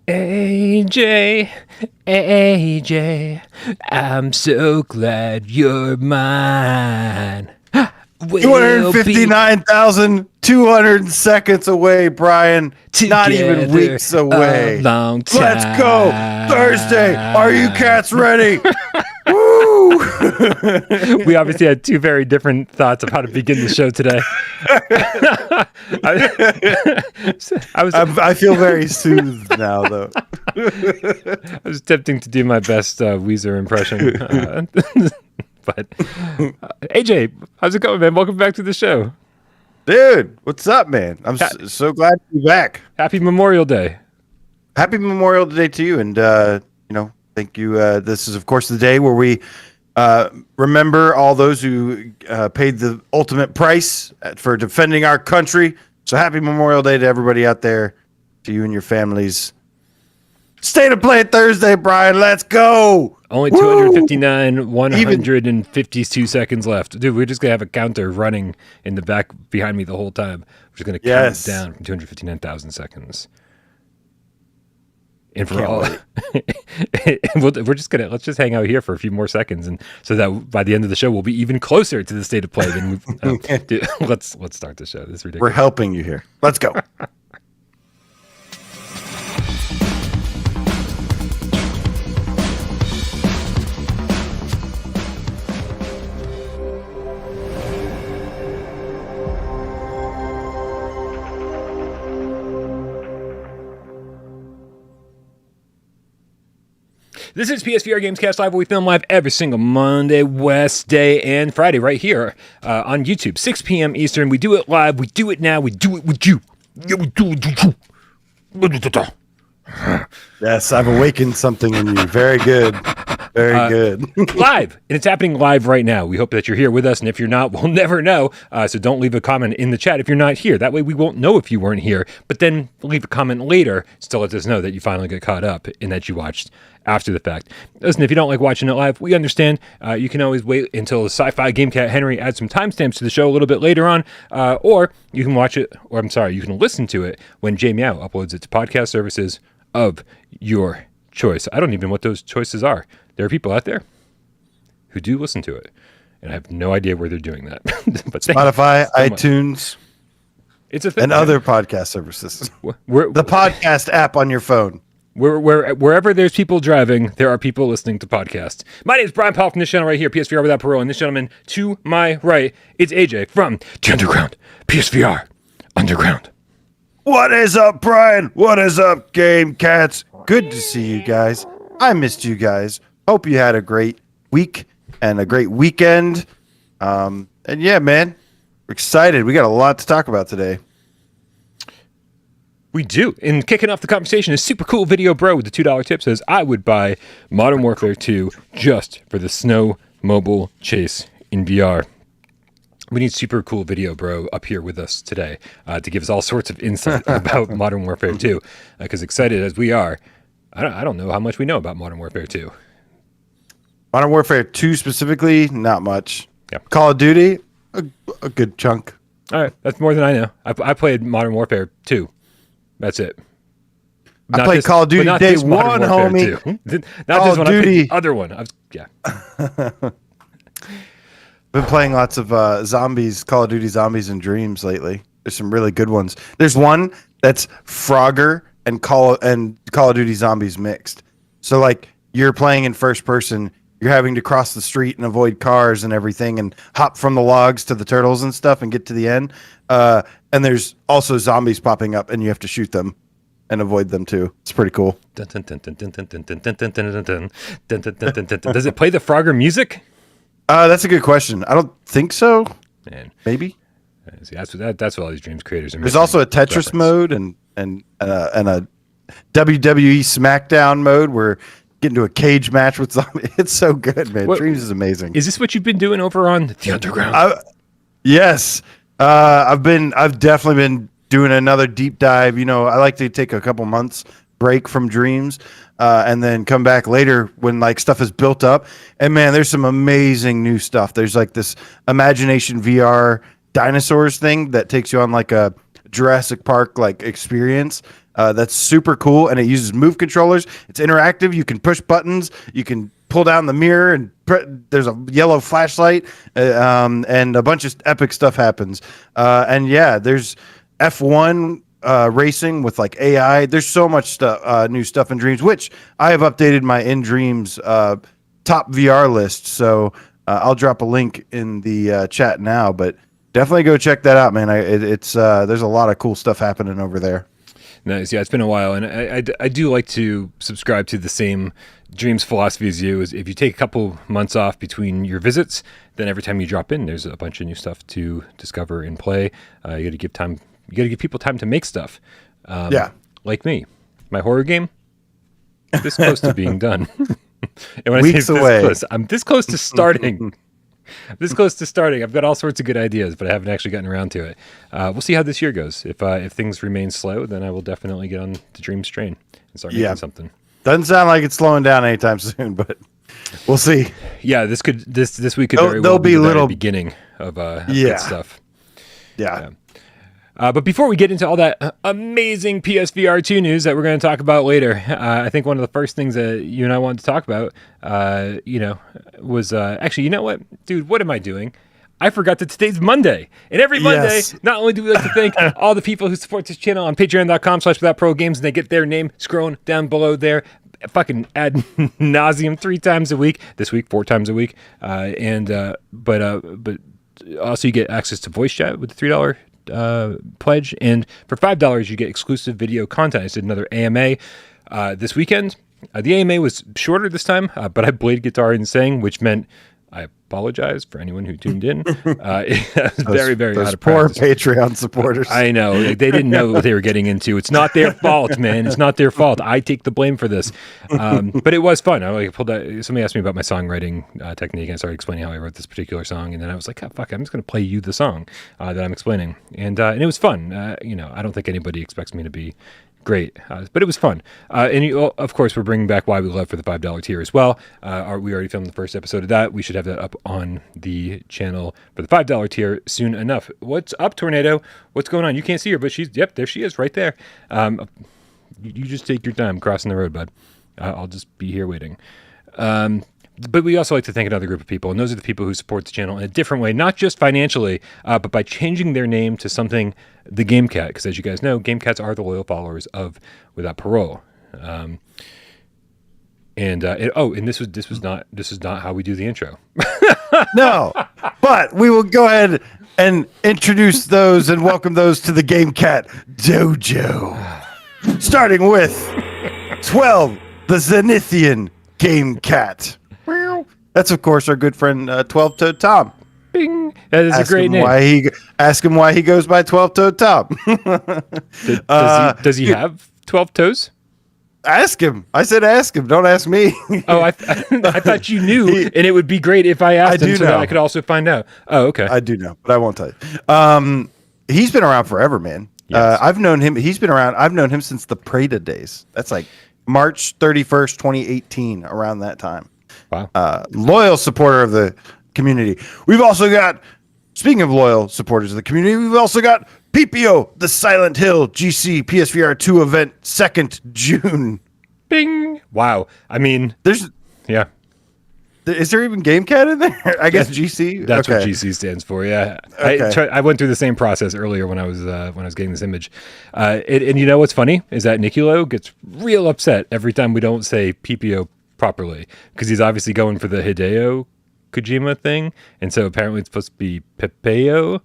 AJ, AJ, I'm so glad you're mine. 259,200 seconds away, Brian. Not even weeks away. Long time. Let's go. Thursday. Are you cats ready? Woo! We obviously had two very different thoughts of how to begin the show today. I feel very soothed now, though. I was attempting to do my best Weezer impression. But AJ, how's it going, man? Welcome back to the show. Dude, what's up, man? I'm so glad to be back. Happy Memorial Day. Happy Memorial Day to you. And, thank you. This is, of course, the day where we remember all those who paid the ultimate price for defending our country. So happy Memorial Day to everybody out there, to you and your families. State of Play Thursday, Brian. Let's go. Only 259, 152 seconds left. Dude, we're just going to have a counter running in the back behind me the whole time. We're just going to count down from 259,000 seconds. And for all, we're just let's just hang out here for a few more seconds, and so that by the end of the show we'll be even closer to the State of Play than we've. Dude, let's start the show. This is ridiculous. We're helping you here. Let's go. This is PSVR Gamescast Live, where we film live every single Monday, Wednesday, and Friday right here on YouTube, 6 p.m. Eastern. We do it live. We do it now. We do it with you. Yeah, we do it with you. Yes, I've awakened something in you. Very good. Very good. Live. And it's happening live right now. We hope that you're here with us. And if you're not, we'll never know. So don't leave a comment in the chat if you're not here. That way we won't know if you weren't here. But then leave a comment later to let us know that you finally got caught up and that you watched after the fact. Listen, if you don't like watching it live, we understand. You can always wait until the Sci-Fi Gamecat Henry adds some timestamps to the show a little bit later on. Or you can watch it, or I'm sorry, you can listen to it when JMeow uploads it to podcast services of your choice. I don't even know what those choices are. There are people out there who do listen to it, and I have no idea where they're doing that. But Spotify, iTunes, it's a thing, and other podcast services. The podcast app on your phone. Wherever there's people driving, there are people listening to podcasts. My name is Brian Powell from this channel right here, PSVR Without Parole, and this gentleman to my right, it's AJ from the Underground, PSVR Underground. What is up, Brian? What is up, Game Cats? Good to see you guys. I missed you guys. Hope you had a great week and a great weekend. And yeah, man, we're excited. We got a lot to talk about today. We do. And kicking off the conversation, a super cool video bro with the $2 tip says, I would buy Modern Warfare 2 just for the snow mobile chase in VR. We need super cool video bro up here with us today to give us all sorts of insight about Modern Warfare 2. Because excited as we are, I don't know how much we know about Modern Warfare 2. Modern Warfare 2 specifically, not much. Yeah. Call of Duty, a good chunk. All right, that's more than I know. I played Modern Warfare 2. That's it. I played Call of Duty Day 1, homie. Not Call this one, Duty. I played the other one. Been playing lots of zombies, Call of Duty Zombies and Dreams lately. There's some really good ones. There's one that's Frogger and Call of Duty Zombies mixed. So like you're playing in first person, you're having to cross the street and avoid cars and everything and hop from the logs to the turtles and stuff and get to the end. And there's also zombies popping up and you have to shoot them and avoid them too. It's pretty cool. Does it play the Frogger music? That's a good question. I don't think so. Man, maybe. See, that's what all these Dreams creators are. There's also a Tetris mode and a WWE SmackDown mode where get into a cage match with zombies. It's so good, man. Dreams is amazing. Is this what you've been doing over on the Underground? Yes. I've definitely been doing another deep dive. You know, I like to take a couple months break from Dreams and then come back later when like stuff is built up. And man, there's some amazing new stuff. There's like this Imagination VR dinosaurs thing that takes you on like a Jurassic Park like experience. That's super cool, and it uses Move controllers. It's interactive. You can push buttons. You can pull down the mirror, and there's a yellow flashlight, and a bunch of epic stuff happens. And yeah, there's F1 racing with like AI. There's so much stuff, new stuff in Dreams, which I have updated my in Dreams top VR list. So I'll drop a link in the chat now, but definitely go check that out, man. It's there's a lot of cool stuff happening over there. Nice. Yeah, it's been a while, and I do like to subscribe to the same Dreams philosophy as you. Is if you take a couple months off between your visits, then every time you drop in, there's a bunch of new stuff to discover and play. You got to give time. You got to give people time to make stuff. Yeah, like me, my horror game this close to being done. And when Weeks I say away. this close, I'm this close to starting. This close to starting. I've got all sorts of good ideas, but I haven't actually gotten around to it. We'll see how this year goes. If things remain slow, then I will definitely get on the Dreams train and start making something. Doesn't sound like it's slowing down anytime soon, but we'll see. Yeah, this week could very well be the very beginning of good stuff. Yeah. But before we get into all that amazing PSVR2 news that we're going to talk about later, I think one of the first things that you and I wanted to talk about, was actually, you know what, dude, what am I doing? I forgot that today's Monday. And every Monday, not only do we like to thank all the people who support this channel on patreon.com/withoutparole games, and they get their name scrolling down below there, fucking ad nauseum 3 times a week. This week, 4 times a week. But also you get access to voice chat with the $3 pledge, and for $5 you get exclusive video content. I did another AMA this weekend. The AMA was shorter this time, but I played guitar and sang, which meant I apologize for anyone who tuned in. It was very out of practice. Poor Patreon supporters. I know. Like, they didn't know what they were getting into. It's not their fault, man. It's not their fault. I take the blame for this. But it was fun. I pulled that. Somebody asked me about my songwriting technique, and I started explaining how I wrote this particular song. And then I was like, oh, fuck, I'm just going to play you the song that I'm explaining. And it was fun. I don't think anybody expects me to be great, but it was fun. Of course, we're bringing back Why We Love for the $5 tier as well. We already filmed the first episode of that. We should have that up on the channel for the $5 tier soon enough. What's up, Tornado? What's going on? You can't see her, but there she is right there. You just take your time crossing the road, bud. I'll just be here waiting. But we also like to thank another group of people, and those are the people who support the channel in a different way, not just financially, but by changing their name to something the Gamecat, because as you guys know, Gamecats are the loyal followers of Without Parole. And this is not how we do the intro. No, but we will go ahead and introduce those and welcome those to the Gamecat Dojo. Starting with 12, the Zenithian Gamecat. That's, of course, our good friend 12-Toed Tom. Bing. That is a great name. Ask him why he goes by 12-Toed Tom. Does he have 12 toes? Ask him. I said ask him. Don't ask me. Oh, I thought you knew, and it would be great if I asked him so that I could also find out. Oh, okay. I do know, but I won't tell you. He's been around forever, man. Yes. I've known him. He's been around. I've known him since the Prada days. That's like March 31st, 2018, around that time. Wow. Loyal supporter of the community. We've also got, speaking of loyal supporters of the community, we've also got PPO, the Silent Hill GC PSVR2 event, 2nd June. Bing. Wow. I mean, is there even Gamecat in there? I guess GC. That's what GC stands for. Yeah. Okay. I went through the same process earlier when I was getting this image. And you know what's funny is that Niculo gets real upset every time we don't say PPO properly, because he's obviously going for the Hideo Kojima thing, and so apparently it's supposed to be Pepeo.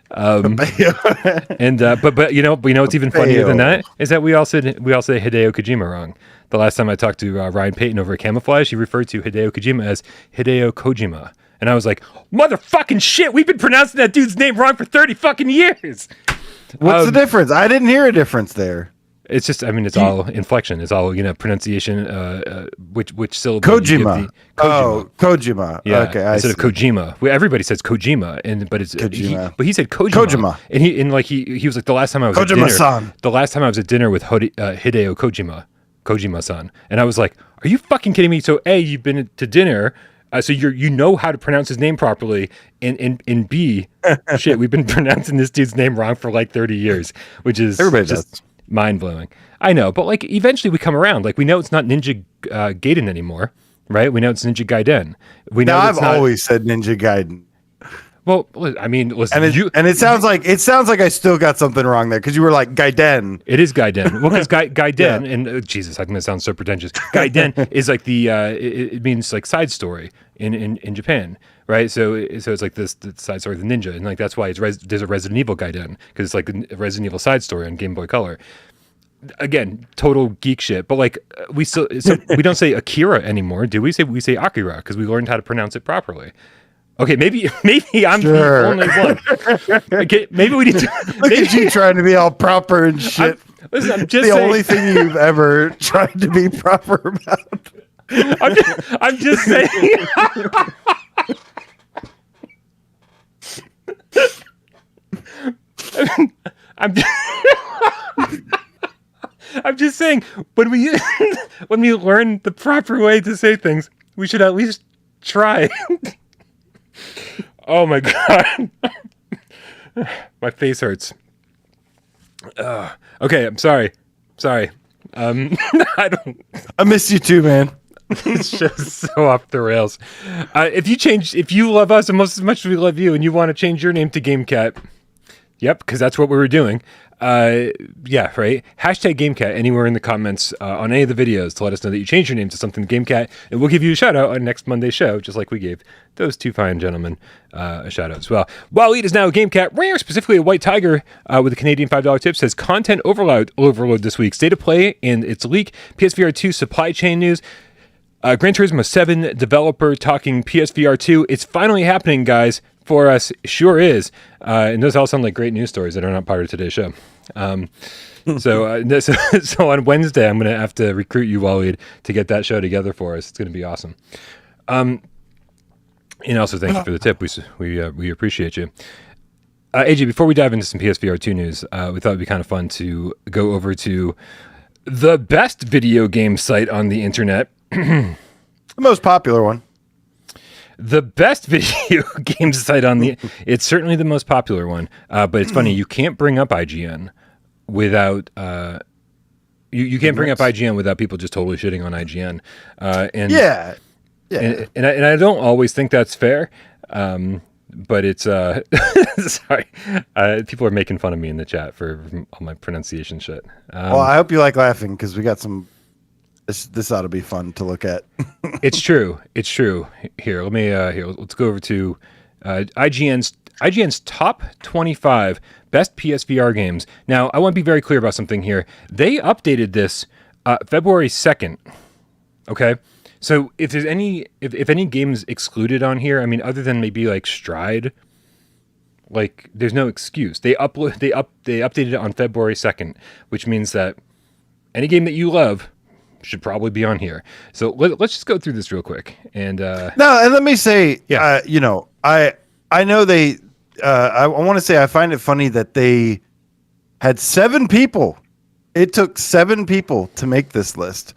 But you know what's even funnier than that is that we all say Hideo Kojima wrong. The last time I talked to Ryan Payton over at Camouflage, he referred to Hideo Kojima as Hideo Kojima, and I was like, motherfucking shit, we've been pronouncing that dude's name wrong for 30 fucking years. What's the difference? I didn't hear a difference there. It's just, I mean, it's all inflection. It's all, pronunciation, which syllable. Kojima. Kojima. Yeah, okay, instead of Kojima. Everybody says Kojima, but it's Kojima. But he said Kojima. And he was like, the last time I was at dinner with Hideo Kojima-san. And I was like, are you fucking kidding me? So A, you've been to dinner, so you know how to pronounce his name properly, and B, shit, we've been pronouncing this dude's name wrong for like 30 years, which is everybody does. Mind blowing. I know, but like eventually we come around. Like we know it's not Ninja Gaiden anymore, right? We know it's Ninja Gaiden. We know I've always said Ninja Gaiden. Well, I mean, listen, And it sounds like I still got something wrong there because you were like Gaiden. It is Gaiden. Well, because Gaiden, and Jesus, I'm gonna sound so pretentious. Gaiden is like the it means like side story in Japan, right? So it's like this the side story of the ninja, and like that's why there's a Resident Evil Gaiden because it's like a Resident Evil side story on Game Boy Color. Again, total geek shit, but like we don't say Akira anymore, do we? We say Akira because we learned how to pronounce it properly. Okay, maybe I'm the only one. Okay, maybe we need to. Look at you trying to be all proper and shit. I'm just the saying, only thing you've ever tried to be proper about. I'm just saying. I'm just saying when we learn the proper way to say things, we should at least try. Oh my God. My face hurts. Okay, I'm sorry. I miss you too, man. It's just so off the rails. If you love us almost as much as we love you and you want to change your name to Gamecat, yep, because that's what we were doing. Yeah, right. Hashtag Gamecat anywhere in the comments on any of the videos to let us know that you changed your name to something Gamecat, and we'll give you a shout out on next Monday's show, just like we gave those two fine gentlemen a shout out as well. Waleed is now a Gamecat rare, specifically a white tiger with a Canadian $5 tip, says content overload this week. State of play and its leak. PSVR2 supply chain news. Gran Turismo 7 developer talking PSVR2. It's finally happening, guys. For us, sure is. And those all sound like great news stories that are not part of today's show. So on Wednesday, I'm going to have to recruit you, Waleed, to get that show together for us. It's going to be awesome. And also, thank you for the tip. We appreciate you. AJ, before we dive into some PSVR2 news, we thought it'd be kind of fun to go over to the best video game site on the internet. The most popular one. The best video game site on the... It's certainly the most popular one. But it's funny, you can't bring up IGN without... You can't bring up IGN without people just totally shitting on IGN. Yeah. And I don't always think that's fair. But it's... sorry. People are making fun of me in the chat for all my pronunciation shit. Well, I hope you like laughing because we got some... This ought to be fun to look at. It's true. Here, let me let's go over to IGN's top 25 best PSVR games. Now, I want to be very clear about something here. They updated this February 2nd. Okay? So if there's any games excluded on here, I mean other than maybe like Stride, like there's no excuse. They updated it on February 2nd, which means that any game that you love should probably be on here. So let's just go through this real quick. And and let me say, I know they. I want to say I find it funny that they had 7 people. It took 7 people to make this list,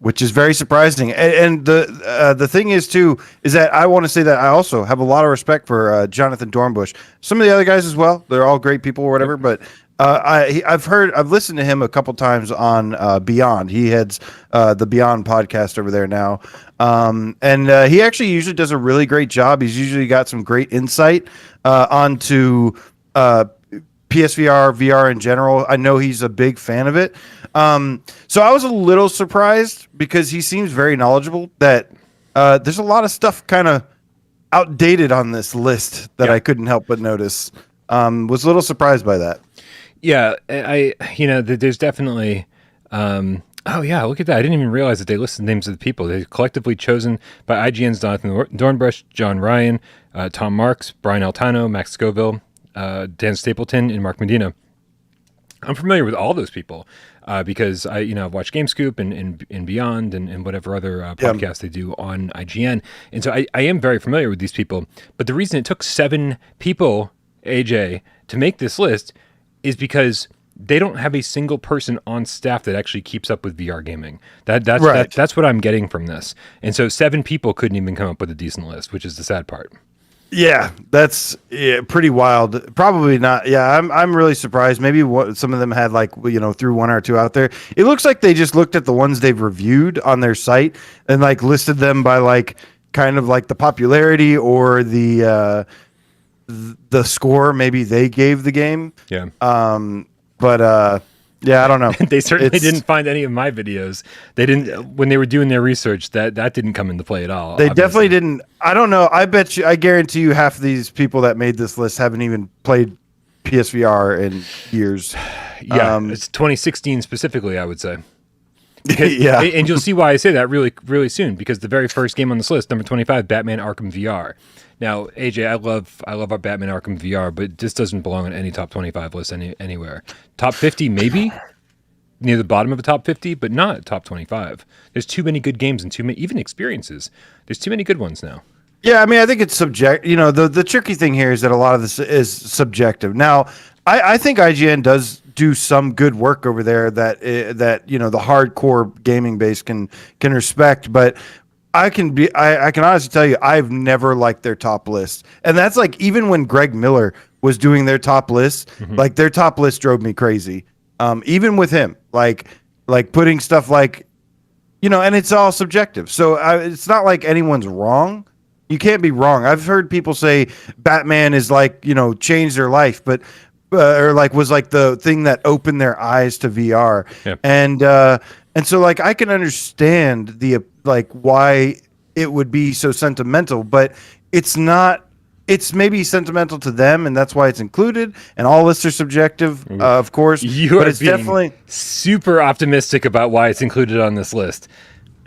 which is very surprising. And the thing is too is that I want to say that I also have a lot of respect for Jonathan Dornbush. Some of the other guys as well. They're all great people or whatever, but. I've listened to him a couple times on Beyond. He heads the Beyond podcast over there now, and he actually usually does a really great job. He's usually got some great insight onto PSVR, VR in general. I know he's a big fan of it, so I was a little surprised because he seems very knowledgeable. That there's a lot of stuff kind of outdated on this list that I couldn't help but notice. Was a little surprised by that. Yeah, there's definitely. Oh yeah, look at that! I didn't even realize that they listed names of the people. They're collectively chosen by IGN's Jonathan Dornbush, John Ryan, Tom Marks, Brian Altano, Max Scoville, Dan Stapleton, and Mark Medina. I'm familiar with all those people because I've watched GameScoop and Beyond and whatever other podcasts they do on IGN, and so I am very familiar with these people. But the reason it took 7 people, AJ, to make this list is because they don't have a single person on staff that actually keeps up with VR gaming. That's what I'm getting from this. And so 7 people couldn't even come up with a decent list, which is the sad part. Yeah, that's pretty wild. Probably not. Yeah, I'm really surprised. Maybe some of them had like threw one or two out there. It looks like they just looked at the ones they've reviewed on their site and like listed them by like kind of like the popularity or the score maybe they gave the game. Yeah. But yeah, I don't know. They certainly didn't find any of my videos. They didn't when they were doing their research. That didn't come into play at all. They obviously. definitely didn't. I don't know. I guarantee you half of these people that made this list haven't even played PSVR in years. Yeah, it's 2016 specifically, I would say. Because, yeah, and you'll see why I say that really, really soon. Because the very first game on this list, number 25, Batman Arkham VR. Now, AJ, I love our Batman Arkham VR, but this doesn't belong on any top 25 list anywhere. Top 50, maybe near the bottom of a top 50, but not top 25. There's too many good games and too many even experiences. There's too many good ones now. Yeah, I mean, I think it's subject. The tricky thing here is that a lot of this is subjective. Now, I think IGN does do some good work over there that the hardcore gaming base can respect, but I can honestly tell you I've never liked their top list, and that's like even when Greg Miller was doing their top list, like their top list drove me crazy. Even with him, like putting stuff like, and it's all subjective, so it's not like anyone's wrong. You can't be wrong. I've heard people say Batman is like, changed their life, but or like was like the thing that opened their eyes to VR. Yep. And so like I can understand the like why it would be so sentimental, but it's not. It's maybe sentimental to them, and that's why it's included. And all lists are subjective, of course. But it's definitely super optimistic about why it's included on this list.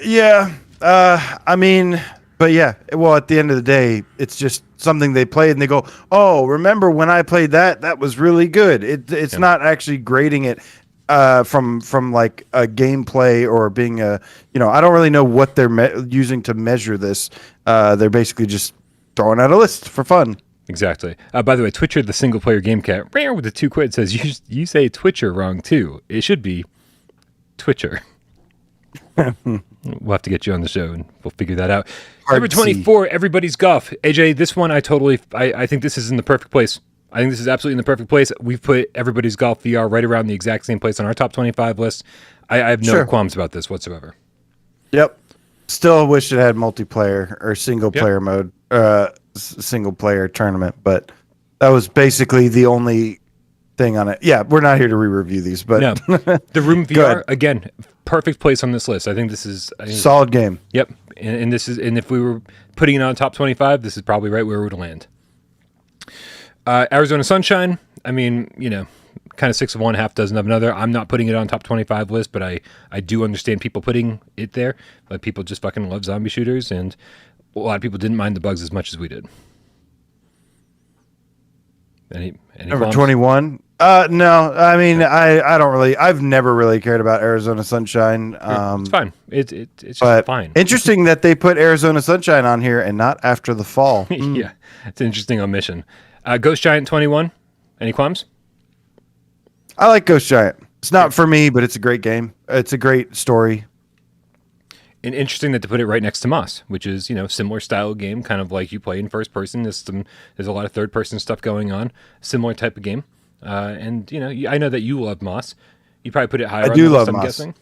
Yeah, I mean. But yeah, well, at the end of the day, it's just something they played, and they go, "Oh, remember when I played that? That was really good." It's not actually grading it from like a gameplay or being a I don't really know what they're using to measure this. They're basically just throwing out a list for fun. Exactly. By the way, Twitcher, the single player game cat, with the 2 quid says you say Twitcher wrong too. It should be Twitcher. We'll have to get you on the show and we'll figure that out. Number 24, Everybody's Golf. AJ, this one I think this is in the perfect place. I think this is absolutely in the perfect place. We've put Everybody's Golf VR right around the exact same place on our top 25 list. I have no qualms about this whatsoever. Yep. Still wish it had multiplayer or single player mode, single player tournament, but that was basically the only thing on it. Yeah, we're not here to re-review these, but no. The Room VR, again, perfect place on this list. I think this is solid game. Yep. And if we were putting it on top 25, this is probably right where it would land. Arizona Sunshine, I mean, kind of 6 of one, half dozen of another. I'm not putting it on top 25 list, but I do understand people putting it there. But people just fucking love zombie shooters, and a lot of people didn't mind the bugs as much as we did. Any Number 21? No, I mean, I don't really. I've never really cared about Arizona Sunshine. It's fine. It's just fine. Interesting that they put Arizona Sunshine on here and not After the Fall. Yeah, it's an interesting omission. Ghost Giant 21. Any qualms? I like Ghost Giant. It's not for me, but it's a great game. It's a great story. And interesting that they put it right next to Moss, which is, similar style game, kind of like you play in first person. There's a lot of third person stuff going on, similar type of game. And I know that you love Moss. You probably put it higher. I do love Moss. I'm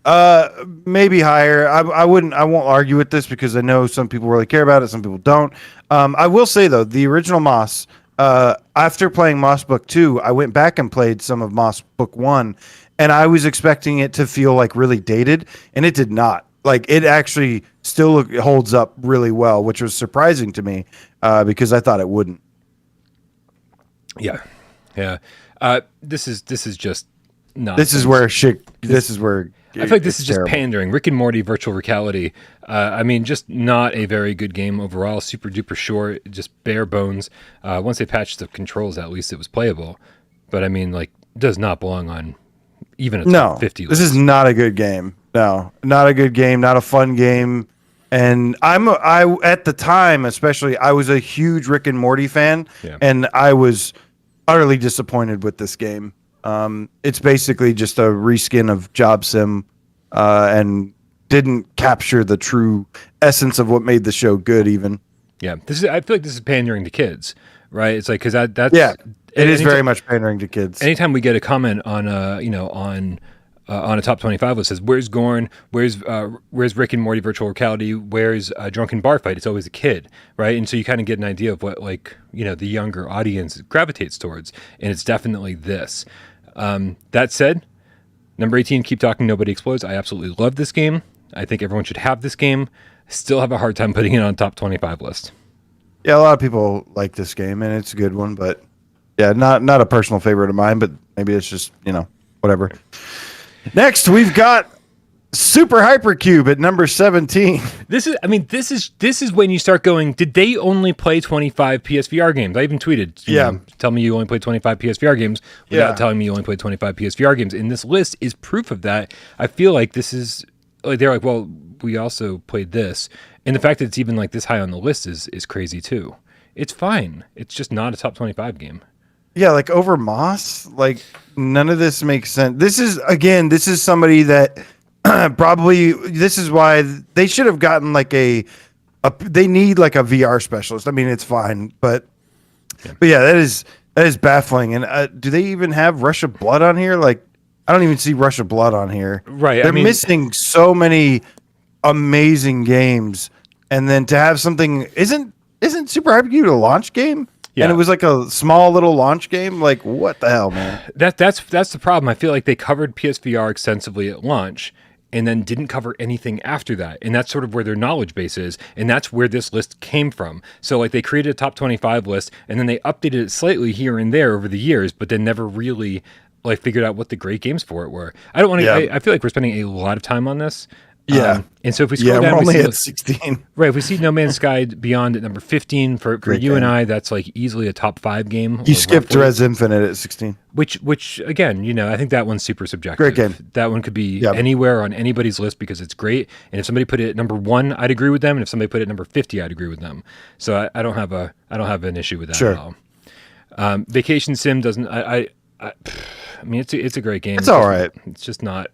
guessing. Maybe higher. I won't argue with this because I know some people really care about it, some people don't. I will say though, the original Moss. After playing Moss Book 2, I went back and played some of Moss Book 1, and I was expecting it to feel like really dated, and it did not. Like it actually still holds up really well, which was surprising to me because I thought it wouldn't. Yeah. This is just not. This is where shit. This is where I feel like this is just pandering. Rick and Morty virtual reality. I mean, just not a very good game overall. Super duper short, just bare bones. Once they patched the controls, at least it was playable. But I mean, like, does not belong on even a top 50 list. This is not a good game. No, not a good game. Not a fun game. And I at the time, especially, I was a huge Rick and Morty fan, and I was utterly disappointed with this game. It's basically just a reskin of Job Sim, and didn't capture the true essence of what made the show good even. Yeah, I feel like this is pandering to kids, right? It's like because that's it is very much pandering to kids. Anytime we get a comment on on a top 25 list says where's Gorn, where's Rick and Morty virtual reality, where's Drunken Bar Fight, it's always a kid, right? And so you kind of get an idea of what the younger audience gravitates towards, and it's definitely this. That said, number 18, Keep Talking Nobody Explodes. I absolutely love this game. I think everyone should have this game. Still have a hard time putting it on top 25 list. Yeah, a lot of people like this game, and it's a good one, but yeah, not a personal favorite of mine, but maybe it's just, whatever. Next, we've got Super Hypercube at number 17. This is when you start going, did they only play 25 PSVR games? I even tweeted, tell me you only played 25 PSVR games without telling me you only played 25 PSVR games. And this list is proof of that. I feel like this is, they're like, well, we also played this. And the fact that it's even like this high on the list is crazy too. It's fine. It's just not a top 25 game. Yeah, like over Moss, like none of this makes sense. This is somebody that probably, this is why they should have gotten like they need like a VR specialist. I mean, it's fine, but yeah, that is baffling. And do they even have Rush of Blood on here? Like, I don't even see Rush of Blood on here. Right. They're missing so many amazing games, and then to have something isn't Super Hypercube a launch game? Yeah. And it was like a small little launch game. Like, what the hell, man? That's the problem. I feel like they covered PSVR extensively at launch and then didn't cover anything after that. And that's sort of where their knowledge base is. And that's where this list came from. So like they created a top 25 list and then they updated it slightly here and there over the years, but then never really like figured out what the great games for it were. I don't want to, I feel like we're spending a lot of time on this. Yeah. And so if we scroll down, we're only at 16. Right. If we see No Man's Sky Beyond at number 15 for you and I, that's like easily a top 5 game. You skipped Res Infinite at 16. Which again, I think that one's super subjective. Great game. That one could be anywhere on anybody's list because it's great. And if somebody put it at number 1, I'd agree with them. And if somebody put it at number 50, I'd agree with them. So I don't have an issue with that at all. Vacation Sim doesn't. I mean, it's a great game. It's all right. It's just not.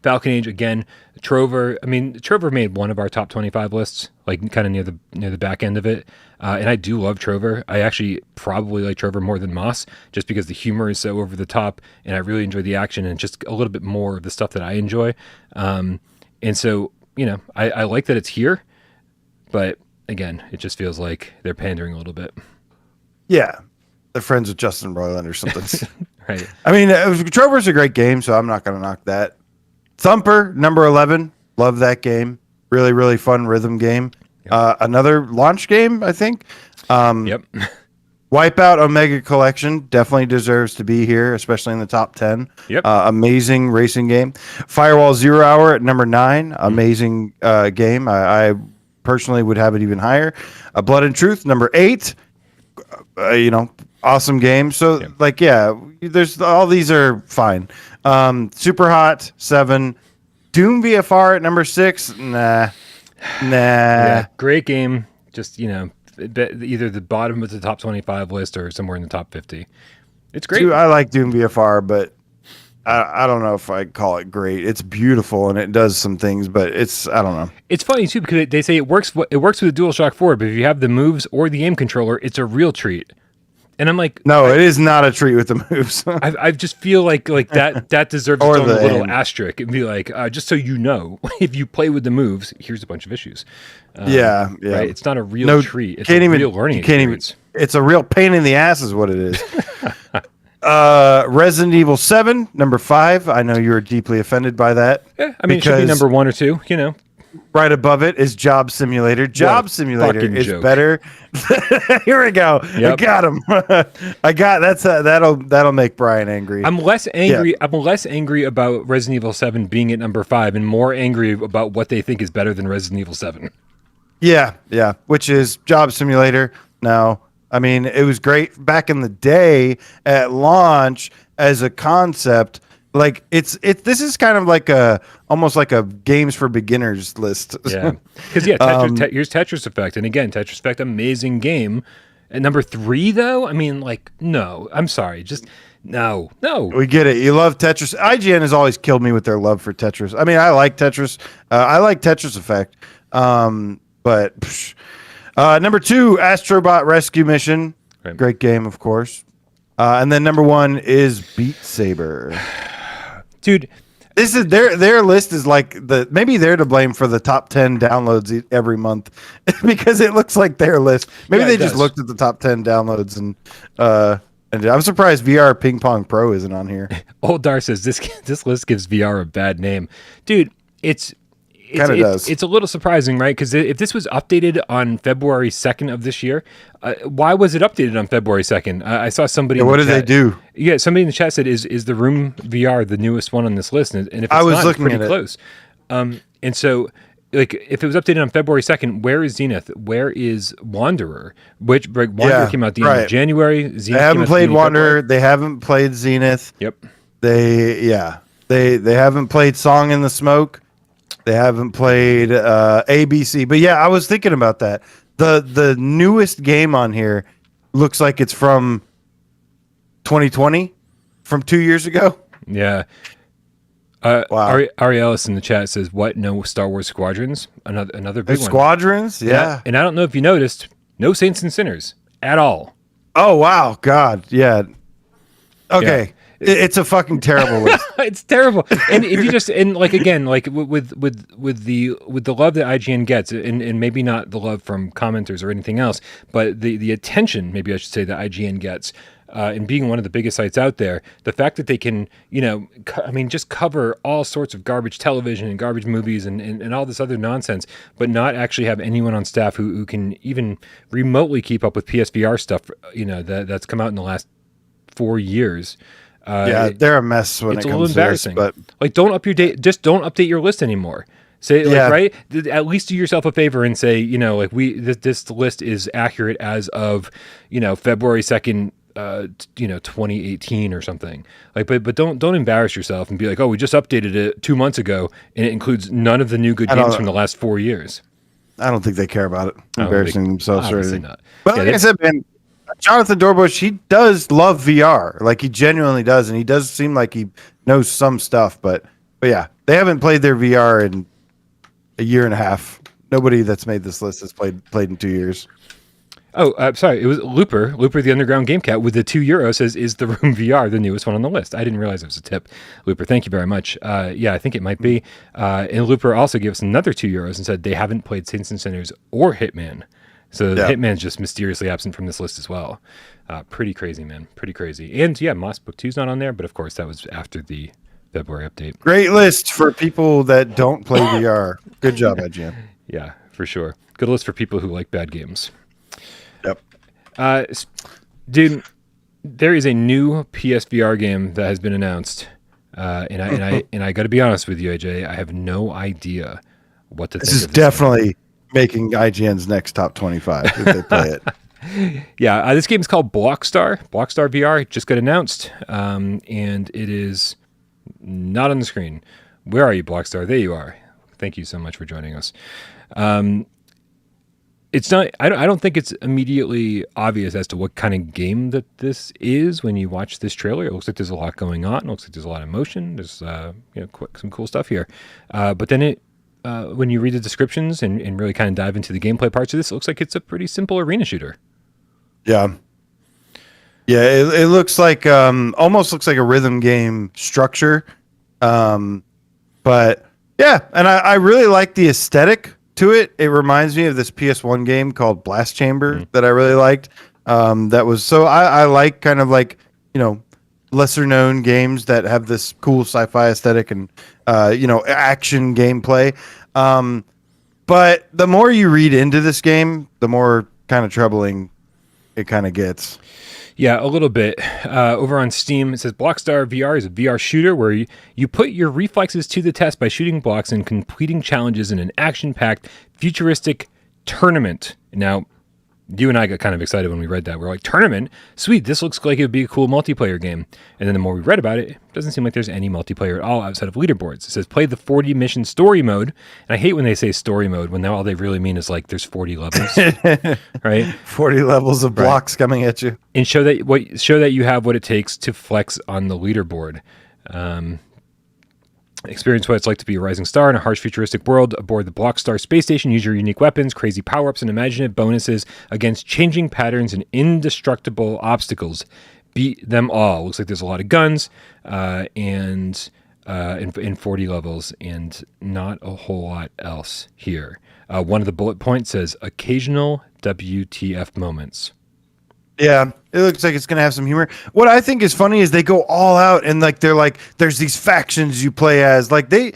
Falcon Age again. Trover. I mean, Trover made one of our top 25 lists, like kind of near the back end of it. And I do love Trover. I actually probably like Trover more than Moss, just because the humor is so over the top, and I really enjoy the action and just a little bit more of the stuff that I enjoy. And so I like that it's here, but again, it just feels like they're pandering a little bit. Yeah, they're friends with Justin Roiland or something. Right. I mean, Trover's a great game, so I'm not going to knock that. Thumper, number 11. Love that game. Really, really fun rhythm game. Yep. Another launch game, I think. Yep. Wipeout Omega Collection definitely deserves to be here, especially in the top 10. Yep. Amazing racing game. Firewall Zero Hour at number 9. Amazing game. I personally would have it even higher. Blood and Truth, number 8. Awesome game. So, there's all these are fine. Super Hot, 7. Doom VFR at number 6. Nah. Yeah, great game. Just, either the bottom of the top 25 list or somewhere in the top 50. It's great. I like Doom VFR, but I don't know if I'd call it great. It's beautiful and it does some things, but I don't know. It's funny too because they say it works with the DualShock 4, but if you have the moves or the aim controller, it's a real treat. And I'm like, no, it is not a treat with the moves. I just feel like that deserves its own little asterisk and be like, just so you know, if you play with the moves, here's a bunch of issues. Yeah. Right? It's not a real treat. It's a real learning experience. It's a real pain in the ass is what it is. Resident Evil 7, number 5. I know you were deeply offended by that. Yeah, I mean, it should be number 1 or 2, Right above it is Job Simulator. Job Simulator is better. Here we go. Yep. I got him. That'll make Brian angry. I'm less angry. Yeah. I'm less angry about Resident Evil 7 being at number 5, and more angry about what they think is better than Resident Evil 7. Yeah, which is Job Simulator. Now, I mean, it was great back in the day at launch as a concept. Like this is kind of like almost like a games for beginners list. Yeah, because here's Tetris Effect, and again, Tetris Effect, amazing game. At number 3, though, I mean, like, no, I'm sorry, just no. We get it. You love Tetris. IGN has always killed me with their love for Tetris. I mean, I like Tetris. I like Tetris Effect, but Number 2, Astrobot Rescue Mission. Right. Great game, of course. And then number 1 is Beat Saber. Dude, this is their list is like maybe they're to blame for the top 10 downloads every month because it looks like their list. Maybe they just looked at the top 10 downloads and I'm surprised VR Ping Pong Pro isn't on here. Old Dar says this list gives VR a bad name. Dude, it's a little surprising, right? Because if this was updated on February 2nd of this year, why was it updated on February 2nd? I saw somebody. What did they do? Yeah, somebody in the chat said, "Is the Room VR the newest one on this list?" And if it's I was not, looking it's pretty close. And so, like, if it was updated on February 2nd, where is Zenith? Where is Wanderer? Wanderer came out the end of January. Zenith they haven't played Wanderer. They haven't played Zenith. Yep. They haven't played Song in the Smoke. They haven't played ABC. But yeah, I was thinking about that. The newest game on here looks like it's from 2020, from 2 years ago. Yeah. Wow. Ari Ellis in the chat says, "What? No Star Wars Squadrons? Another big one." Squadrons? Yeah. And I don't know if you noticed, no Saints and Sinners at all. Oh wow, God, yeah. Okay. Yeah. It's a fucking terrible list. It's terrible. And if you just again, with the love that IGN gets, and maybe not the love from commenters or anything else, but the attention, maybe I should say, that IGN gets, and being one of the biggest sites out there, the fact that they can, just cover all sorts of garbage television and garbage movies and all this other nonsense, but not actually have anyone on staff who can even remotely keep up with PSVR stuff, that's come out in the last 4 years. They're a mess when it comes to this. It's a little embarrassing. But don't update your list anymore. Say right. At least do yourself a favor and say, this list is accurate as of, February 2nd, 2018 or something. But don't embarrass yourself and be like, oh, we just updated it 2 months ago and it includes none of the new good games from the last 4 years. I don't think they care about it. Embarrassing themselves or anything. Not. But like I said, man, Jonathan Dorbush, he does love VR. Like, he genuinely does, and he does seem like he knows some stuff. But yeah, they haven't played their VR in a year and a half. Nobody that's made this list has played in 2 years. Oh, sorry. It was Looper, the Underground Game Cat, with the €2 says, "Is the Room VR the newest one on the list?" I didn't realize it was a tip. Looper, thank you very much. Yeah, I think it might be. And Looper also gave us another €2 and said they haven't played Saints and Sinners or Hitman. So Hitman's just mysteriously absent from this list as well. Pretty crazy, man. Pretty crazy. And yeah, Moss Book 2's not on there, but of course that was after the February update. Great list for people that don't play VR. Good job, IGN. Yeah, for sure. Good list for people who like bad games. Yep. Dude, there is a new PSVR game that has been announced. And I got to be honest with you, AJ, I have no idea what to think of this. This is definitely making IGN's next top 25 if they play it. Yeah, this game is called Blockstar VR. It just got announced, and it is not on the screen. Where are you, Blockstar? There you are. Thank you so much for joining us. It's not. I don't think it's immediately obvious as to what kind of game that this is when you watch this trailer. It looks like there's a lot going on. It looks like there's a lot of motion. There's some cool stuff here, but then when you read the descriptions and really kind of dive into the gameplay parts of this, it looks like it's a pretty simple arena shooter. Yeah. Yeah, it looks like almost looks like a rhythm game structure. But yeah, and I really like the aesthetic to it. It reminds me of this PS1 game called Blast Chamber that I really liked. That was so I like kind of like, lesser known games that have this cool sci-fi aesthetic and action gameplay. But the more you read into this game, the more kind of troubling it kind of gets. Yeah, a little bit. Over on Steam, it says Blockstar VR is a VR shooter where you put your reflexes to the test by shooting blocks and completing challenges in an action-packed, futuristic tournament. Now, you and I got kind of excited when we read that. We're like, tournament? Sweet, this looks like it would be a cool multiplayer game. And then the more we read about it, it doesn't seem like there's any multiplayer at all outside of leaderboards. It says play the 40 mission story mode. And I hate when they say story mode when all they really mean is like there's 40 levels, right? 40 levels of blocks coming at you. And show that you have what it takes to flex on the leaderboard. Experience what it's like to be a rising star in a harsh futuristic world aboard the Blockstar space station. Use your unique weapons, crazy power-ups, and imaginative bonuses against changing patterns and indestructible obstacles. Beat them all. Looks like there's a lot of guns and in 40 levels and not a whole lot else here. One of the bullet points says occasional WTF moments. Yeah, it looks like it's gonna have some humor. What I think is funny is they go all out and like they're like, there's these factions you play as. Like I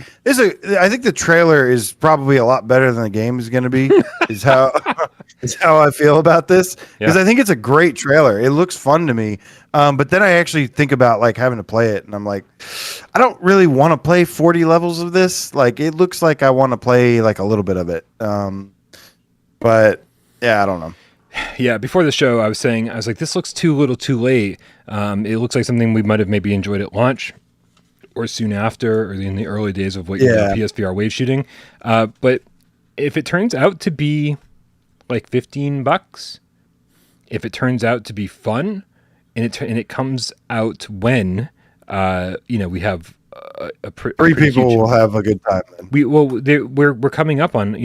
think the trailer is probably a lot better than the game is gonna be. is how I feel about this, because I think it's a great trailer. It looks fun to me. But then I actually think about like having to play it, and I'm like, I don't really want to play 40 levels of this. Like it looks like I want to play like a little bit of it. But yeah, I don't know. Yeah, before the show, I was like, this looks too little too late. It looks like something we might have maybe enjoyed at launch or soon after, or in the early days of PSVR wave shooting. But if it turns out to be like $15, if it turns out to be fun, and it comes out when we have three people will have a good time. Then. We're coming up on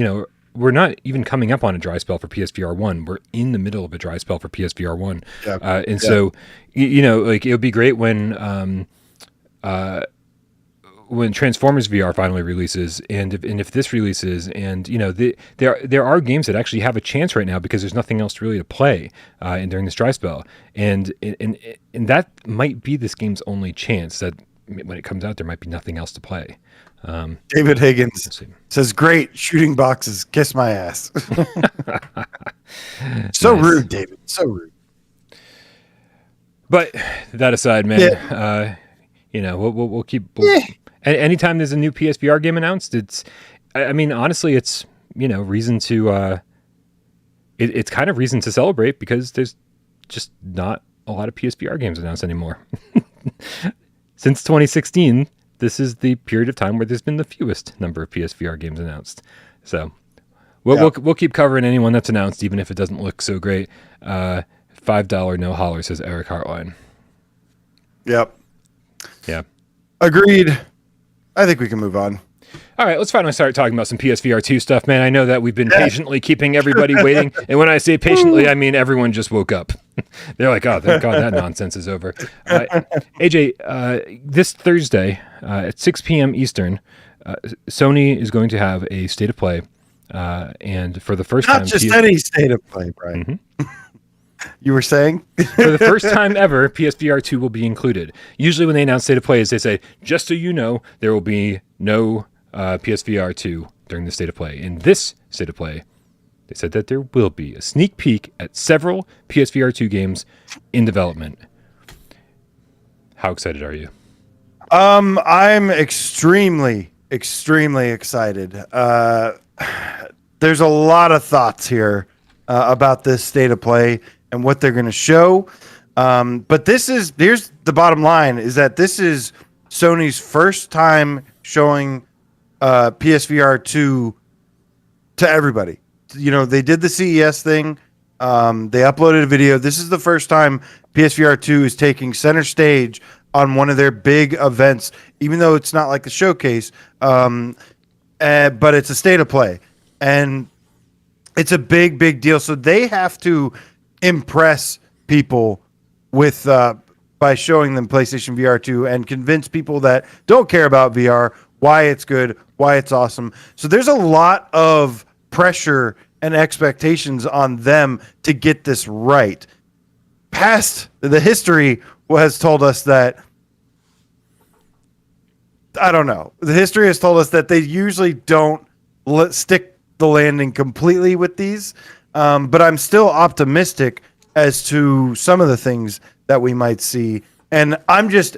We're not even coming up on a dry spell for PSVR 1. We're in the middle of a dry spell for PSVR 1. Yeah. So, like it would be great when Transformers VR finally releases, and if this releases, and there are games that actually have a chance right now because there's nothing else really to play during this dry spell, and that might be this game's only chance. That when it comes out, there might be nothing else to play. David Higgins says, "Great shooting boxes, kiss my ass." So nice. Rude, David. So rude. But that aside, man, we'll keep. Anytime there's a new PSVR game announced, honestly, it's reason to. It's kind of reason to celebrate because there's just not a lot of PSVR games announced anymore. Since 2016. This is the period of time where there's been the fewest number of PSVR games announced. So we'll keep covering anyone that's announced, even if it doesn't look so great. $5 no holler, says Eric Hartline. Yep. Yeah. Agreed. I think we can move on. All right, let's finally start talking about some PSVR2 stuff, man. I know that we've been patiently keeping everybody waiting. And when I say patiently, I mean everyone just woke up. They're like, oh, thank God that nonsense is over. AJ, this Thursday at 6 p.m. Eastern, Sony is going to have a State of Play. And for the first time... Not just any State of Play, Brian. Mm-hmm. You were saying? For the first time ever, PSVR2 will be included. Usually when they announce State of Play, they say, just so you know, there will be no PSVR2 during the State of Play. In this State of Play, they said that there will be a sneak peek at several PSVR2 games in development. How excited are you? I'm extremely excited. There's a lot of thoughts here about this State of Play and what they're going to show. But here's the bottom line, is that this is Sony's first time showing PSVR 2 to everybody. They did the CES thing. They uploaded a video. This is the first time PSVR 2 is taking center stage on one of their big events, even though it's not like the showcase, but it's a State of Play. And it's a big deal. So they have to impress people with by showing them PlayStation VR 2 and convince people that don't care about VR why it's good, why it's awesome. So there's a lot of pressure and expectations on them to get this right. Past the history has told us that, I don't know. The history has told us that they usually don't stick the landing completely with these. But I'm still optimistic as to some of the things that we might see. And I'm just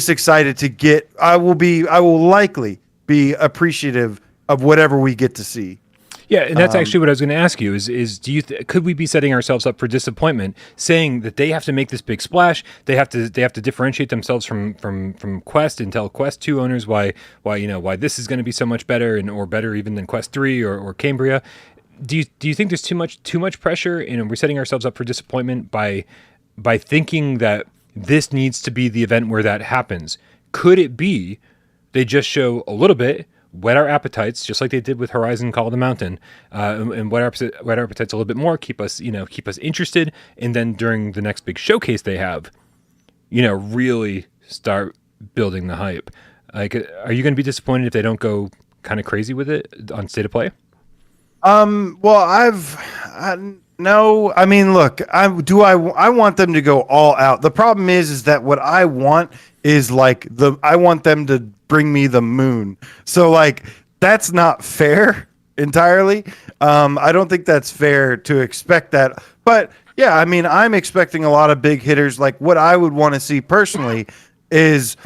excited to get, I will likely be appreciative of whatever we get to see. Yeah, and that's actually what I was going to ask you is do you could we be setting ourselves up for disappointment, saying that they have to make this big splash, they have to differentiate themselves from Quest and tell Quest 2 owners why this is going to be so much better or better even than Quest 3 or Cambria? Do you think there's too much pressure and we're setting ourselves up for disappointment by thinking that this needs to be the event where that happens? could it be they just show a little bit, whet our appetites, just like they did with Horizon Call of the Mountain, and whet our appetites a little bit more, keep us interested, and then during the next big showcase they have, really start building the hype. Like, are you going to be disappointed if they don't go kind of crazy with it on State of Play? Well, no. I mean, look, I want them to go all out. The problem is that what I want is I want them to bring me the moon. So that's not fair entirely. I don't think that's fair to expect that. But yeah, I mean, I'm expecting a lot of big hitters. Like, what I would want to see personally is,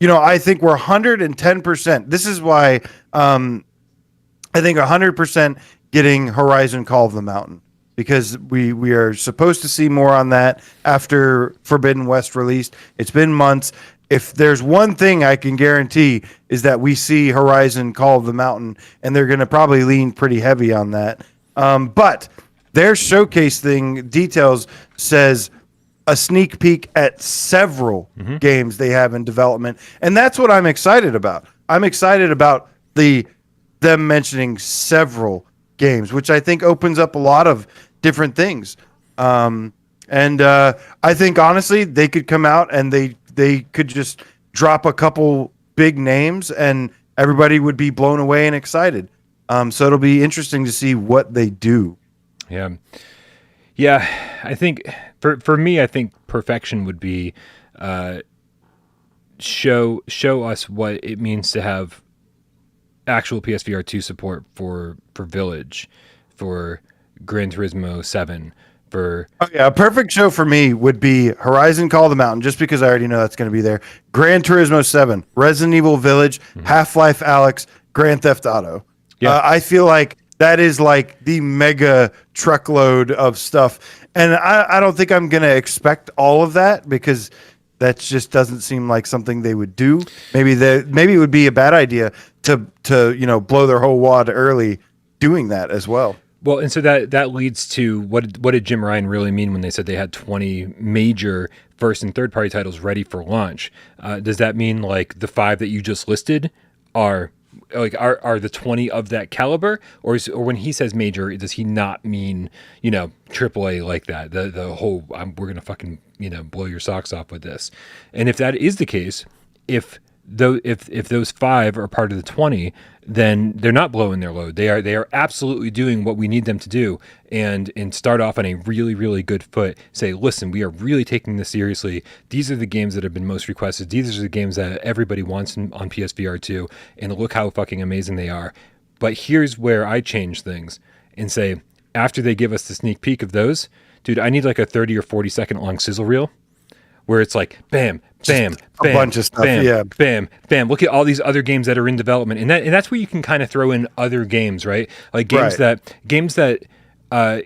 I think we're 110%. This is why I think 100% getting Horizon Call of the Mountain, because we are supposed to see more on that after Forbidden West released. It's been months. If there's one thing I can guarantee is that we see Horizon Call of the Mountain, and they're going to probably lean pretty heavy on that. But their showcase thing details says a sneak peek at several games they have in development, and that's what I'm excited about. I'm excited about them mentioning several games, which I think opens up a lot of different things. And I think honestly, they could come out and they could just drop a couple big names, and everybody would be blown away and excited. So it'll be interesting to see what they do. Yeah. I think for me, I think perfection would be show us what it means to have actual PSVR2 support for Village, for Gran Turismo 7, for... Oh, yeah, a perfect show for me would be Horizon Call of the Mountain, just because I already know that's going to be there. Gran Turismo 7, Resident Evil Village, Half-Life Alyx, Grand Theft Auto. Yeah. I feel like that is like the mega truckload of stuff. And I don't think I'm going to expect all of that, because that just doesn't seem like something they would do. Maybe it would be a bad idea to blow their whole wad early doing that as well. Well, and so that leads to what did Jim Ryan really mean when they said they had 20 major first and third party titles ready for launch? Does that mean like the 5 that you just listed are the 20 of that caliber, or when he says major, does he not mean AAA like that? The whole we're gonna fucking blow your socks off with this. And if that is the case, if those 5 are part of the 20, then they're not blowing their load. They are absolutely doing what we need them to do, and start off on a really, really good foot. Say, listen, we are really taking this seriously. These are the games that have been most requested. These are the games that everybody wants on PSVR2, and look how fucking amazing they are. But here's where I change things and say, after they give us the sneak peek of those, dude, I need like a 30 or 40 second long sizzle reel where it's like, bam, bam, bam, a bunch of stuff, bam, yeah, bam, bam. Look at all these other games that are in development, and that's where you can kind of throw in other games, right? Like games that, I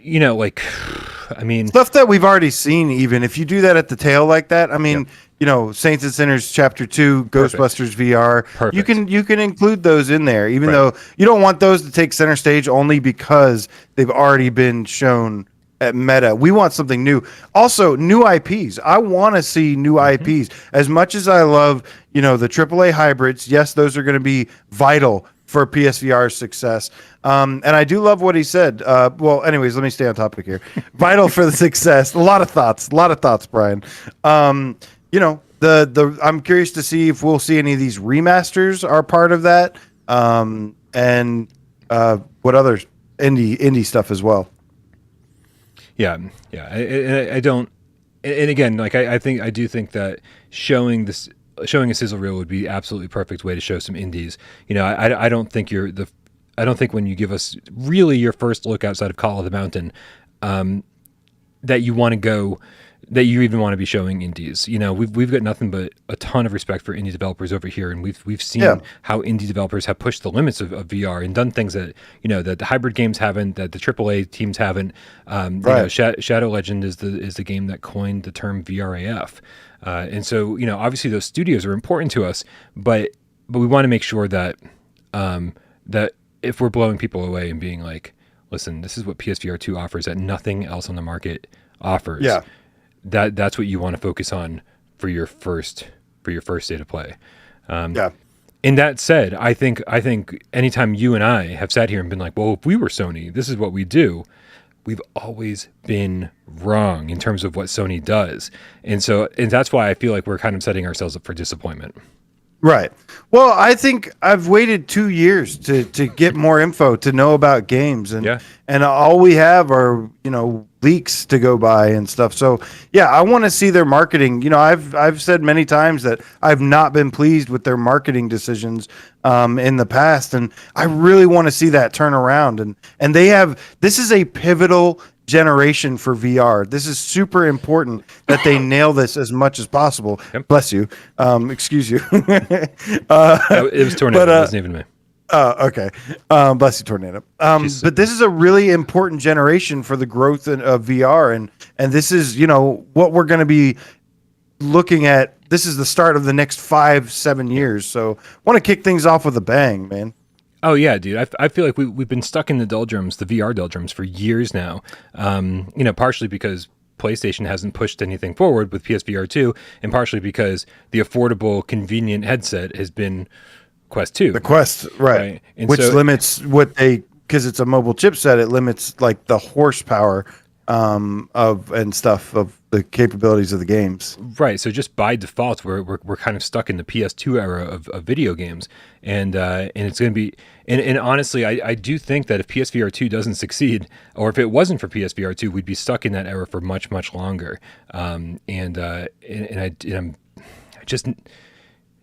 mean, stuff that we've already seen. Even if you do that at the tail like that, I mean, Saints and Sinners Chapter 2, Ghostbusters VR, Perfect. you can include those in there, even though you don't want those to take center stage only because they've already been shown at Meta. We want something new. Also, new IPs. I want to see new IPs. As much as I love, the AAA hybrids, yes, those are going to be vital for PSVR's success. And I do love what he said. Well, anyways, let me stay on topic here. Vital for the success. A lot of thoughts, Brian. I'm curious to see if we'll see any of these remasters are part of that. And what other indie stuff as well. Yeah. I don't, and again, like I do think that showing a sizzle reel would be absolutely perfect way to show some indies. I don't think when you give us really your first look outside of Call of the Mountain, that you even want to be showing indies. We've got nothing but a ton of respect for indie developers over here, and we've seen how indie developers have pushed the limits of VR and done things that that the hybrid games haven't, that the AAA teams haven't. Shadow Legend is the game that coined the term VRAF, and so obviously those studios are important to us, but we want to make sure that that if we're blowing people away and being like, listen, this is what PSVR2 offers that nothing else on the market offers. Yeah. That's what you want to focus on for your first for your first state of play. Yeah. And that said, I think anytime you and I have sat here and been like, well, if we were Sony, this is what we do. We've always been wrong in terms of what Sony does. And that's why I feel like we're kind of setting ourselves up for disappointment. Right. Well, I think I've waited 2 years to get more info, to know about games, and all we have are, leaks to go by and stuff. So yeah, I want to see their marketing. I've said many times that I've not been pleased with their marketing decisions in the past, and I really want to see that turn around. And this is a pivotal generation for VR. This is super important that they nail this as much as possible. Yep. Bless you. Excuse you. It was Tornado. It wasn't even me. Oh, okay. Bless you, Tornado. But this is a really important generation for the growth of VR, and this is, what we're going to be looking at. This is the start of the next 5-7 years. So want to kick things off with a bang, man. Oh yeah, dude. I feel like we've been stuck in the doldrums, the VR doldrums, for years now. Partially because PlayStation hasn't pushed anything forward with PSVR2, and partially because the affordable, convenient headset has been Quest 2. The Quest, right. And which limits because it's a mobile chipset, it limits like the horsepower of the capabilities of the games. Right. So just by default, we're kind of stuck in the PS2 era of video games, and it's going to be. And honestly, I do think that if PSVR2 doesn't succeed, or if it wasn't for PSVR2, we'd be stuck in that era for much, much longer.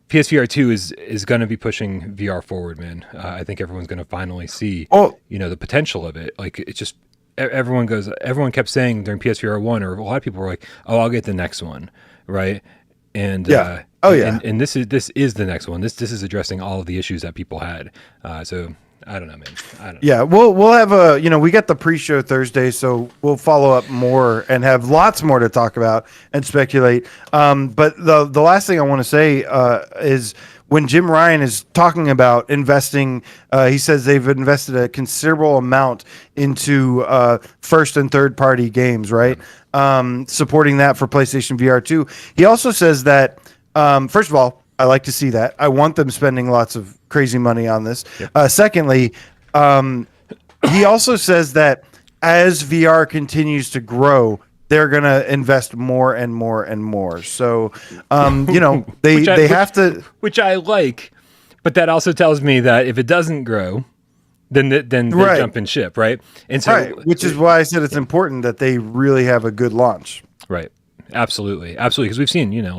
PSVR2 is going to be pushing VR forward, man. I think everyone's going to finally see, the potential of it. Like, it's just everyone kept saying during PSVR1, or a lot of people were like, "Oh, I'll get the next one," right? And and this is the next one. This is addressing all of the issues that people had. So I don't know, man. I don't know. Yeah, we'll have we got the pre-show Thursday, so we'll follow up more and have lots more to talk about and speculate. But the last thing I want to say is when Jim Ryan is talking about investing, he says they've invested a considerable amount into first and third party games, right? Supporting that for PlayStation VR2. He also says that, first of all, I like to see that. I want them spending lots of crazy money on this. Yep. Secondly, he also says that as VR continues to grow, they're going to invest more and more and more. So, they have to... Which I like, but that also tells me that if it doesn't grow, then they jump in ship, right? And so, which is why I said it's important that they really have a good launch. Right. Absolutely. Because we've seen, not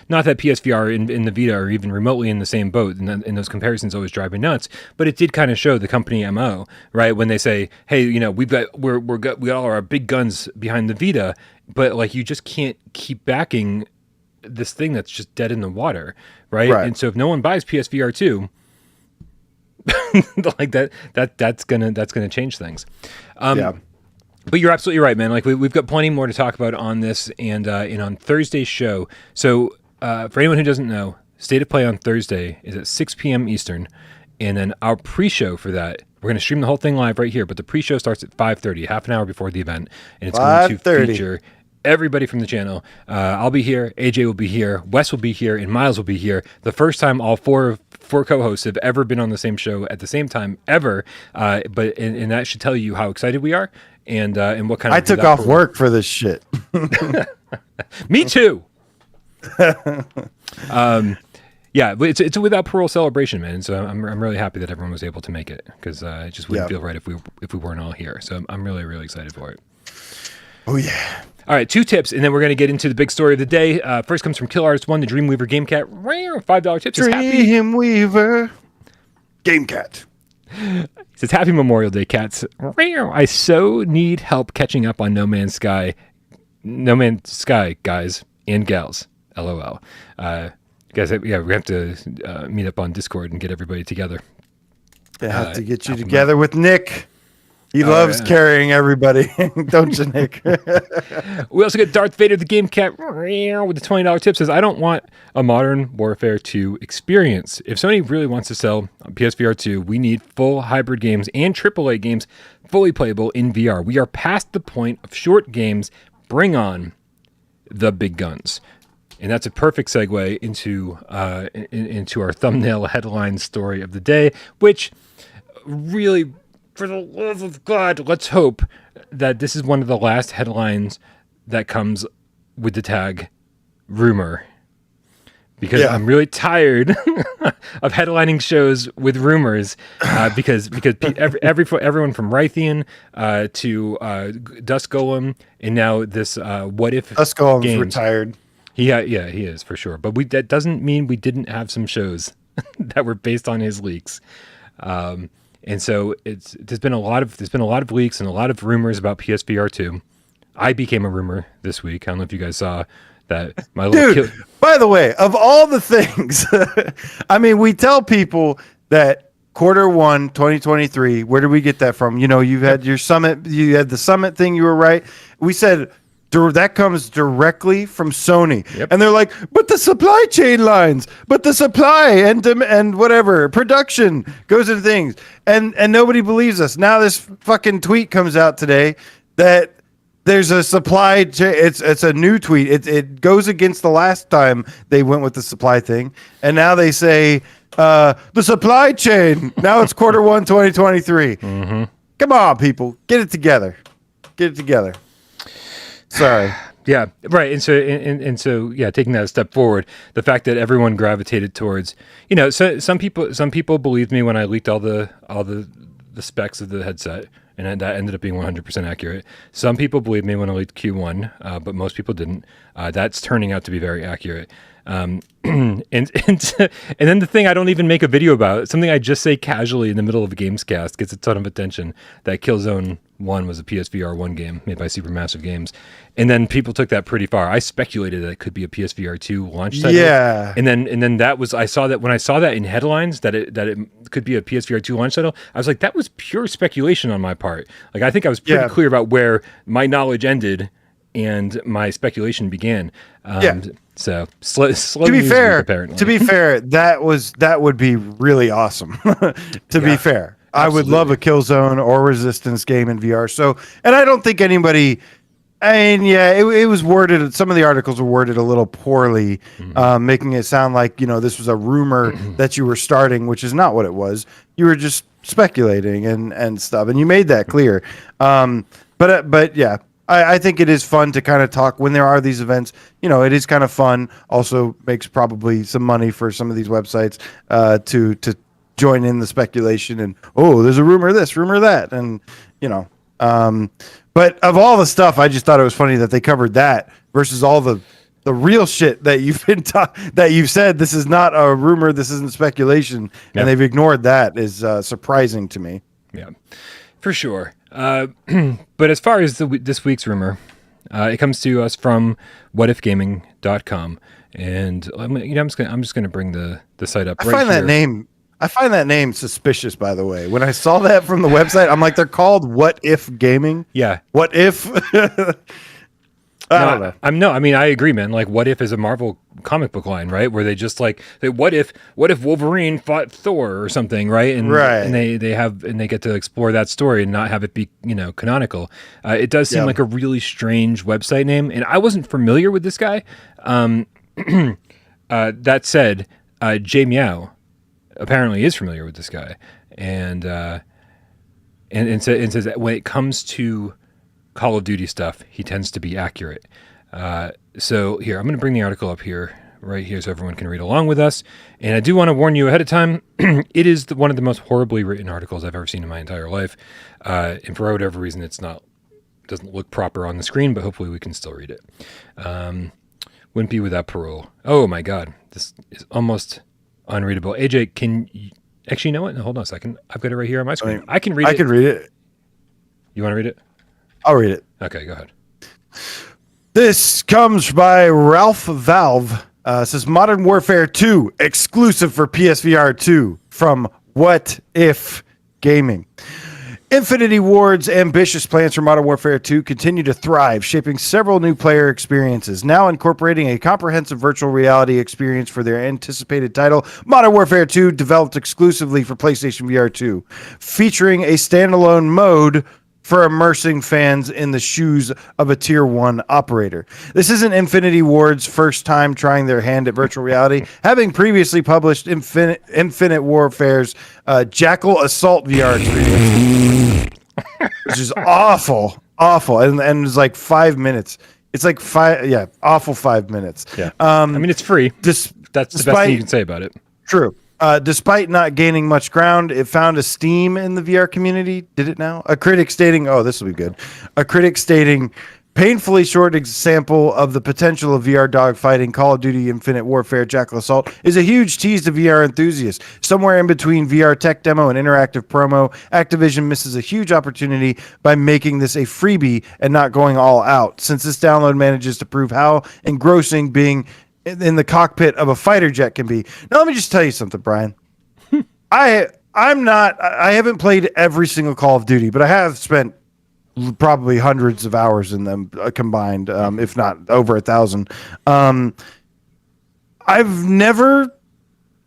that PSVR and the Vita are even remotely in the same boat, and those comparisons always drive me nuts. But it did kind of show the company MO, right? When they say, "Hey, we got all our big guns behind the Vita," but like you just can't keep backing this thing that's just dead in the water, right? And so if no one buys PSVR 2, like that's gonna change things. But you're absolutely right, man. Like we've got plenty more to talk about on this, and on Thursday's show. So for anyone who doesn't know, State of Play on Thursday is at 6 p.m. Eastern, and then our pre-show for that, we're going to stream the whole thing live right here. But the pre-show starts at 5:30, half an hour before the event, and it's going to feature everybody from the channel. I'll be here, AJ will be here, Wes will be here, and Miles will be here. The first time all four co-hosts have ever been on the same show at the same time ever. But that should tell you how excited we are. And what kind of... I took off work for this shit. Me too. But it's a without parole celebration, man. So I'm really happy that everyone was able to make it, because it just wouldn't feel right if we weren't all here. So I'm really, really excited for it. Oh yeah. All right, 2 tips, and then we're going to get into the big story of the day. First comes from Kill Artist 1, the Dreamweaver Gamecat. $5 tip. Dreamweaver Gamecat. It says, "Happy Memorial Day, cats. I so need help catching up on No Man's Sky, guys and gals. LOL." Guys, we have to meet up on Discord and get everybody together. They have to get you together with Nick. He loves carrying everybody, don't you, Nick? We also get Darth Vader, the Gamecat, with the $20 tip. Says, "I don't want a Modern Warfare 2 experience. If Sony really wants to sell PSVR 2, we need full hybrid games and AAA games fully playable in VR. We are past the point of short games. Bring on the big guns." And that's a perfect segue into our thumbnail headline story of the day, which really, for the love of God, let's hope that this is one of the last headlines that comes with the tag rumor. Because I'm really tired of headlining shows with rumors, because everyone from Raytheon to Dusk Golem, and now this What If Dusk Golem's Games. retired. Yeah, he is for sure. But that doesn't mean we didn't have some shows that were based on his leaks. And so there's been a lot of leaks and a lot of rumors about PSVR2. I became a rumor this week. I don't know if you guys saw that. My little by the way, of all the things, I mean, we tell people that Q1 2023. Where did we get that from? You know, you've had your summit. You had the summit thing. You were right. We said that comes directly from Sony. Yep. And they're like, but the supply chain lines, but the supply and whatever production goes into things, and nobody believes us. Now this fucking tweet comes out today that there's a supply chain. It's a new tweet. It goes against the last time they went with the supply thing, and now they say the supply chain. Now it's Q1 2023. Mm-hmm. Come on, people, get it together. Get it together. Sorry. Yeah, right. And so, yeah, taking that a step forward, the fact that everyone gravitated towards, so some people believed me when I leaked all the specs of the headset, and that ended up being 100% accurate. Some people believed me when I leaked Q1, but most people didn't. That's turning out to be very accurate. And then the thing I don't even make a video about, something I just say casually in the middle of a GAMESCAST, gets a ton of attention, that Killzone 1 was a PSVR 1 game made by Supermassive Games. And then people took that pretty far. I speculated that it could be a PSVR 2 launch title. Yeah. And then that was, I saw that when I saw that in headlines that it could be a PSVR 2 launch title, I was like, that was pure speculation on my part. Like, I think I was pretty clear about where my knowledge ended and my speculation began. So slow to be fair, apparently. To be fair, that would be really awesome. To be fair, absolutely. I would love a Killzone or Resistance game in VR. So, and I don't think anybody. And yeah, it was worded. Some of the articles were worded a little poorly, making it sound like this was a rumor that you were starting, which is not what it was. You were just speculating and stuff, and you made that clear. But yeah. I think it is fun to kind of talk when there are these events. It is kind of fun. Also makes probably some money for some of these websites to join in the speculation and there's a rumor this, rumor that, and But of all the stuff, I just thought it was funny that they covered that versus all the real shit that you've been that you've said. This is not a rumor. This isn't speculation, and they've ignored that is surprising to me. Yeah, for sure. But as far as this week's rumor, it comes to us from whatifgaming.com, and I'm just gonna bring the site up. I find that name suspicious. By the way, when I saw that from the website, I'm like, they're called What If Gaming. Yeah. What if? I don't know. I mean, I agree, man. Like, What If is a Marvel comic book line, right? Where they just what if Wolverine fought Thor or something, right? And they get to explore that story and not have it be, canonical. It does seem like a really strange website name, and I wasn't familiar with this guy. That said, Jay Meow apparently is familiar with this guy, and says that when it comes to Call of Duty stuff, he tends to be accurate. So here, I'm going to bring the article up right here so everyone can read along with us. And I do want to warn you ahead of time, it is one of the most horribly written articles I've ever seen in my entire life. And for whatever reason, doesn't look proper on the screen, but hopefully we can still read it. Wouldn't be without Parole. Oh my God, this is almost unreadable. AJ, can you actually, know what? No, hold on a second. I've got it right here on my screen. I can read it. I can read it. You want to read it? I'll read it. Okay, go ahead. This comes by Ralph Valve. Says Modern Warfare 2 exclusive for PSVR 2 from What If Gaming. Infinity Ward's ambitious plans for Modern Warfare 2 continue to thrive, shaping several new player experiences. Now incorporating a comprehensive virtual reality experience for their anticipated title, Modern Warfare 2, developed exclusively for PlayStation VR 2, featuring a standalone mode for immersing fans in the shoes of a tier 1 operator. This isn't Infinity Ward's first time trying their hand at virtual reality, having previously published Infinite Warfare's Jackal Assault VR experience, which is awful, and it's like 5 minutes. It's like awful 5 minutes. Yeah, I mean, it's free. That's the best thing you can say about it. True. Despite not gaining much ground, it found a steam in the VR community. Did it now? A critic stating, "Oh, this will be good." A critic stating, "Painfully short example of the potential of VR dogfighting. Call of Duty Infinite Warfare Jackal Assault is a huge tease to VR enthusiasts. Somewhere in between VR tech demo and interactive promo, Activision misses a huge opportunity by making this a freebie and not going all out, since this download manages to prove how engrossing being in the cockpit of a fighter jet can be." Now, let me just tell you something, Brian. I haven't played every single Call of Duty, but I have spent probably hundreds of hours in them combined, if not over 1,000. I've never,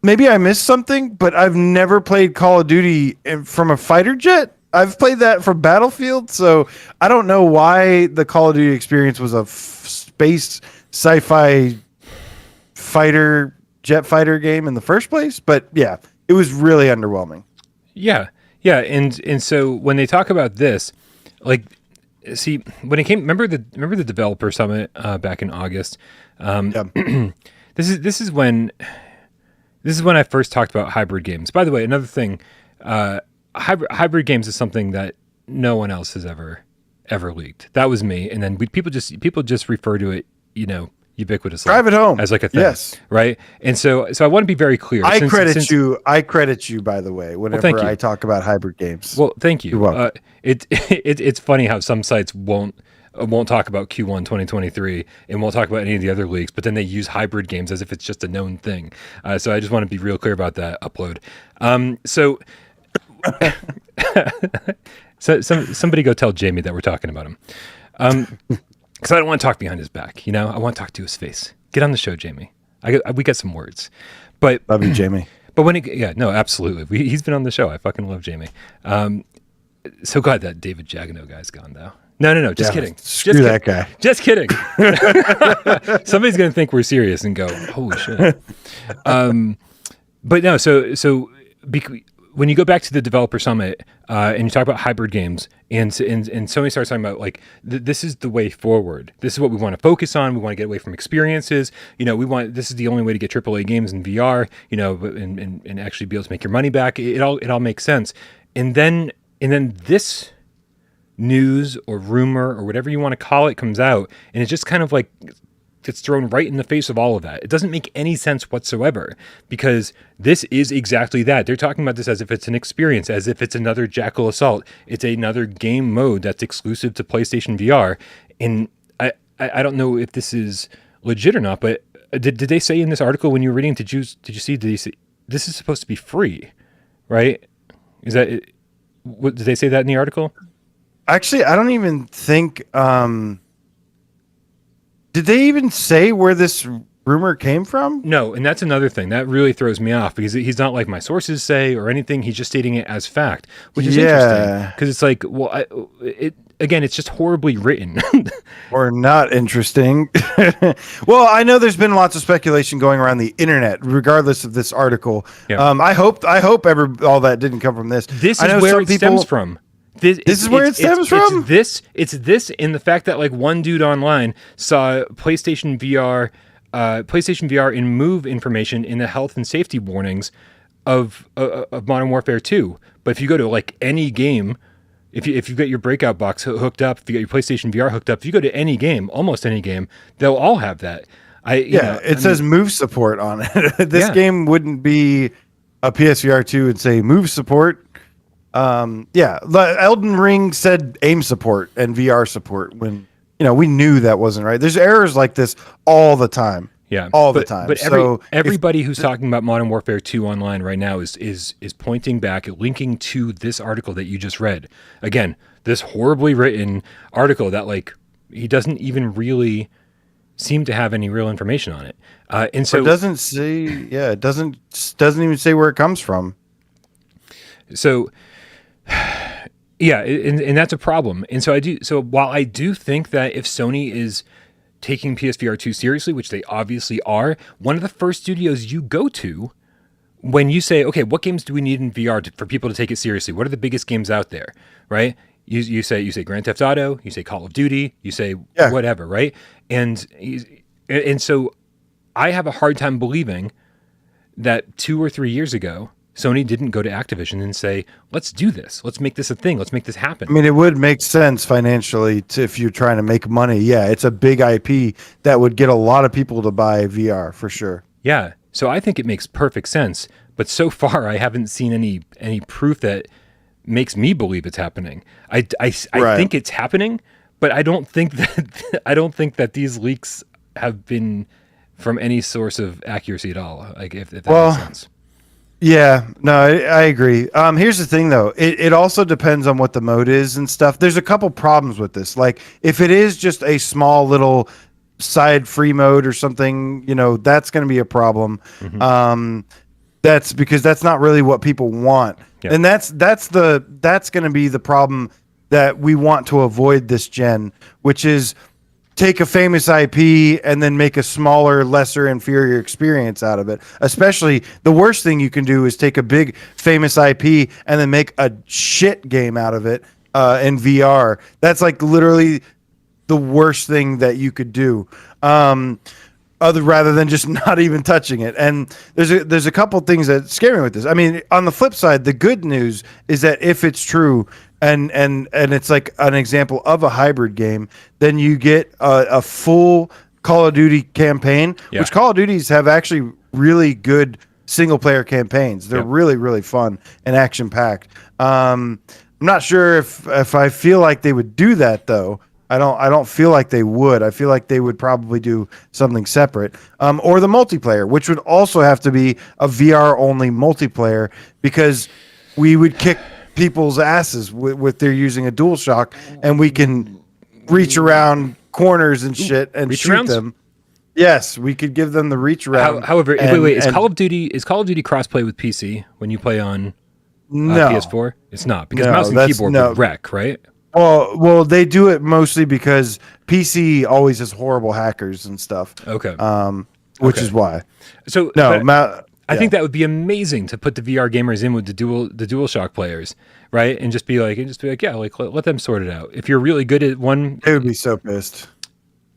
maybe I missed something, but I've never played Call of Duty from a fighter jet. I've played that from Battlefield, so I don't know why the Call of Duty experience was a space sci-fi jet fighter game in the first place, but yeah, it was really underwhelming. Yeah, and so when they talk about this, like, see, when it came, remember the developer summit back in August. This is when I first talked about hybrid games. By the way, another thing, hybrid games is something that no one else has ever leaked. That was me, and then people just refer to it, ubiquitously. Drive it home as like a thing, yes, right? And so I want to be very clear. I credit you, by the way, whenever I talk about hybrid games. Well, thank you. It's funny how some sites won't talk about Q1 2023 and won't talk about any of the other leaks, but then they use hybrid games as if it's just a known thing. So I just want to be real clear about that upload. So somebody go tell Jamie that we're talking about him. Because I don't want to talk behind his back, I want to talk to his face. Get on the show, Jamie. We got some words, but love you, Jamie. But absolutely. He's been on the show. I fucking love Jamie. So glad that David Jagano guy's gone though. No, just kidding. Screw that guy. Just kidding. Somebody's gonna think we're serious and go, holy shit. But no, when you go back to the developer summit and you talk about hybrid games, and Sony starts talking about like this is the way forward. This is what we want to focus on. We want to get away from experiences. This is the only way to get AAA games in VR. And actually be able to make your money back. It all makes sense. And then this news or rumor or whatever you want to call it comes out, and it's just kind of like gets thrown right in the face of all of that. It doesn't make any sense whatsoever, because this is exactly that. They're talking about this as if it's an experience, as if it's another Jackal Assault. It's another game mode that's exclusive to PlayStation VR. And I don't know if this is legit or not, but did they say in this article when you were reading, did you see this is supposed to be free, right? Is that it? Did they say that in the article? Actually, I don't even think. Did they even say where this rumor came from? No, and that's another thing that really throws me off, because he's not like my sources say or anything. He's just stating it as fact, which is interesting, because it's like, well, it's just horribly written. Or not interesting. Well, I know there's been lots of speculation going around the internet, regardless of this article. Yeah. I hope all that didn't come from this. This is where it stems from. This is where it stems from? It's this in the fact that like one dude online saw PlayStation VR in move information in the health and safety warnings of Modern Warfare 2. But if you go to like any game, if you've got your breakout box hooked up, if you got your PlayStation VR hooked up, if you go to any game, almost any game, they'll all have that. It says move support on it. This game wouldn't be a PSVR 2 and say move support. Elden Ring said aim support and VR support when we knew that wasn't right. There's errors like this all the time. Yeah, all the time. But everybody who's talking about Modern Warfare 2 online right now is pointing back, linking to this article that you just read. Again, this horribly written article that like he doesn't even really seem to have any real information on it. And so it doesn't say. Yeah, it doesn't even say where it comes from. So Yeah, and that's a problem. And so I do. So while I do think that if Sony is taking PSVR2 seriously, which they obviously are, one of the first studios you go to when you say, okay, what games do we need in VR for people to take it seriously? What are the biggest games out there, right? You say Grand Theft Auto, you say Call of Duty, you say whatever, right? And so I have a hard time believing that 2 or 3 years ago, Sony didn't go to Activision and say, let's do this. Let's make this a thing. Let's make this happen. I mean, it would make sense financially if you're trying to make money. Yeah, it's a big IP that would get a lot of people to buy VR for sure. Yeah. So I think it makes perfect sense. But so far, I haven't seen any proof that makes me believe it's happening. I think it's happening, but I don't think that these leaks have been from any source of accuracy at all. Like if that makes sense. Yeah, no, I agree. Here's the thing, though. It also depends on what the mode is and stuff. There's a couple problems with this. Like, if it is just a small little side free mode or something, that's going to be a problem. Mm-hmm. That's because that's not really what people want. Yeah. And that's going to be the problem that we want to avoid this gen, which is take a famous IP and then make a smaller, lesser, inferior experience out of it. Especially, the worst thing you can do is take a big, famous IP and then make a shit game out of it in VR. That's like literally the worst thing that you could do. Rather than just not even touching it. And there's a couple things that scare me with this. I mean, on the flip side, the good news is that if it's true, and it's like an example of a hybrid game, then you get a full Call of Duty campaign, which Call of Duties have actually really good single player campaigns. They're really, really fun and action packed. I'm not sure if I feel like they would do that though. I don't feel like they would. I feel like they would probably do something separate, or the multiplayer, which would also have to be a VR only multiplayer, because we would kick people's asses with their using a DualShock, and we can reach around corners and shit and shoot them. Yes, we could give them the reach around. However, wait, is Call of Duty crossplay with PC when you play on PS4? It's not, because mouse and keyboard would wreck, right? Well, they do it mostly because PC always has horrible hackers and stuff. Okay. Which is why. So I think that would be amazing to put the VR gamers in with the DualShock players, right? And just be like, yeah, like let them sort it out. If you're really good at one, they would be so pissed.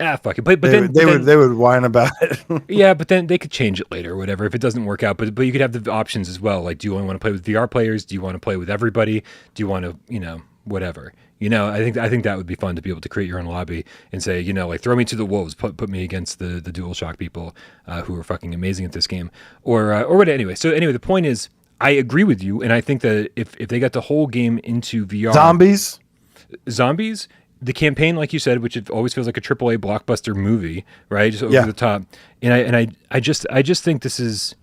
Fuck it. But they would whine about it. Yeah, but then they could change it later or whatever if it doesn't work out. But you could have the options as well. Like, do you only want to play with VR players? Do you want to play with everybody? Do you want to, whatever? I think that would be fun to be able to create your own lobby and say, like, throw me to the wolves, put me against the DualShock people who are fucking amazing at this game, or what. Anyway, the point is, I agree with you, and I think that if they got the whole game into VR, zombies, the campaign, like you said, which it always feels like a AAA blockbuster movie, right, just over the top, and I just think this is.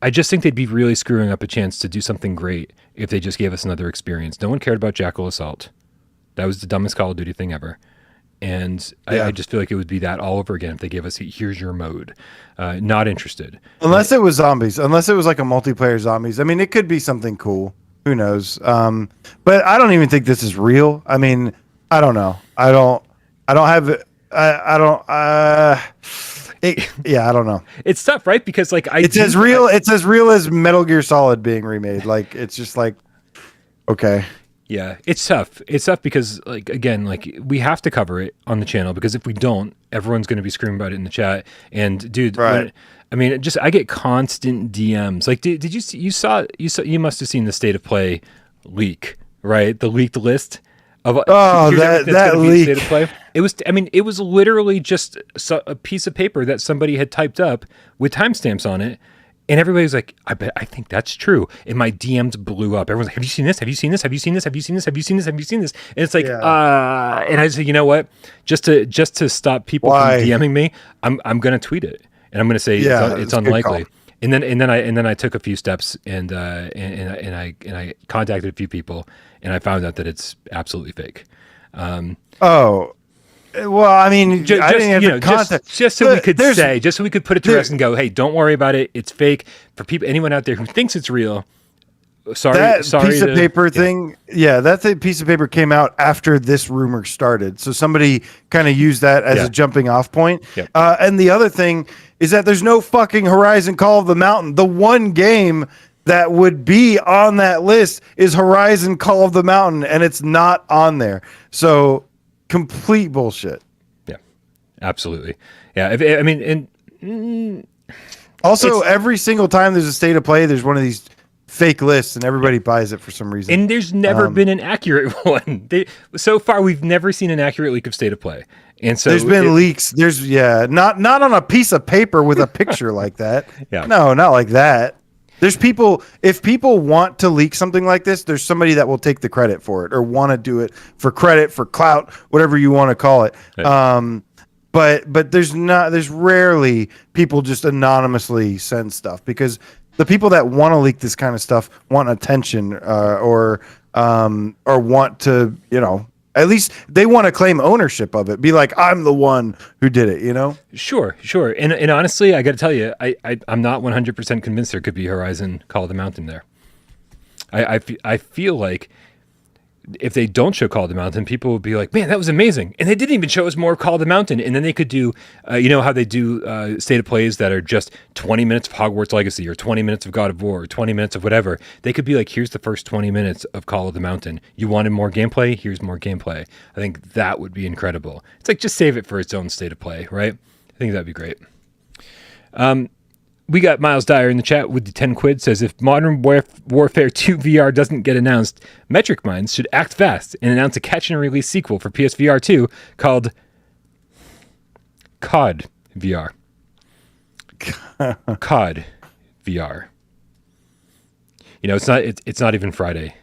I just think they'd be really screwing up a chance to do something great if they just gave us another experience. No one cared about Jackal Assault. That was the dumbest Call of Duty thing ever. And I just feel like it would be that all over again if they gave us, here's your mode. Not interested. Unless it was zombies. Unless it was like a multiplayer zombies. I mean, it could be something cool. Who knows? But I don't even think this is real. I mean, I don't know. I don't have it. I don't know. It's tough, right? Because like it's as real as Metal Gear Solid being remade. Like, it's just like, okay. Yeah, it's tough. It's tough because, like, again, like, we have to cover it on the channel, because if we don't, everyone's going to be screaming about it in the chat. And dude, right. I get constant DMs. Like, did you see? You must have seen the State of Play leak, right? The leaked list. That leak. State of Play. It was literally just a piece of paper that somebody had typed up with timestamps on it, and everybody was like, I think that's true. And my DMs blew up. Everyone's like, have you seen this? Have you seen this? Have you seen this? Have you seen this? Have you seen this? Have you seen this? And it's like, and I said, you know what? Just to stop people from DMing me, I'm gonna tweet it, and I'm gonna say it's unlikely. And then I took a few steps and I contacted a few people, and I found out that it's absolutely fake. Well, I mean, I didn't have to contact. Just so we could put it to rest and go, hey, don't worry about it. It's fake. For anyone out there who thinks it's real, sorry, that sorry piece of to- paper thing, that piece of paper came out after this rumor started. So somebody kind of used that as Yeah. a jumping off point. Yep. And the other thing is that there's no fucking Horizon Call of the Mountain. The one game that would be on that list is Horizon Call of the Mountain, and it's not on there. So complete bullshit. Yeah, absolutely. Yeah, I mean, and Also, every single time there's a state of play, there's one of these fake lists, and everybody buys it for some reason. and there's never been an accurate one. So far, we've never seen an accurate leak of state of play. And so there's been leaks. There's not on a piece of paper with a picture like that. Yeah. No, not like that. There's people. If people want to leak something like this, there's somebody that will take the credit for it or want to do it for credit, for clout, whatever you want to call it. Right. But there's rarely people just anonymously send stuff, because the people that want to leak this kind of stuff want attention, or want to, at least they want to claim ownership of it. Be like, I'm the one who did it, Sure. And honestly, I got to tell you, I'm not 100% convinced there could be Horizon Call of the Mountain there. I feel like if they don't show Call of the Mountain, people would be like, man, that was amazing. And they didn't even show us more of Call of the Mountain. And then they could do, how they do state of plays that are just 20 minutes of Hogwarts Legacy or 20 minutes of God of War or 20 minutes of whatever. They could be like, here's the first 20 minutes of Call of the Mountain. You wanted more gameplay? Here's more gameplay. I think that would be incredible. It's like, just save it for its own state of play, right? I think that'd be great. We got Miles Dyer in the chat with the 10 quid, says, if Modern Warfare 2 VR doesn't get announced, Metric Minds should act fast and announce a catch and release sequel for PSVR2 called COD VR. COD VR. It's not even Friday,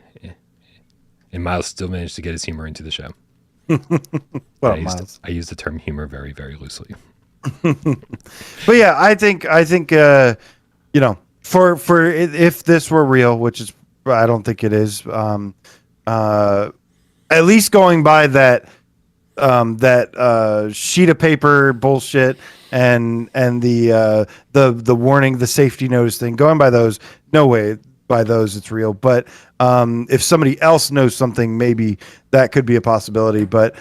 and Miles still managed to get his humor into the show. Well, I use the term humor very, very loosely. But yeah, I think for if this were real, which is, I don't think it is, at least going by that sheet of paper bullshit and the warning, the safety notice thing, going by those, no way by those it's real. But if somebody else knows something, maybe that could be a possibility. But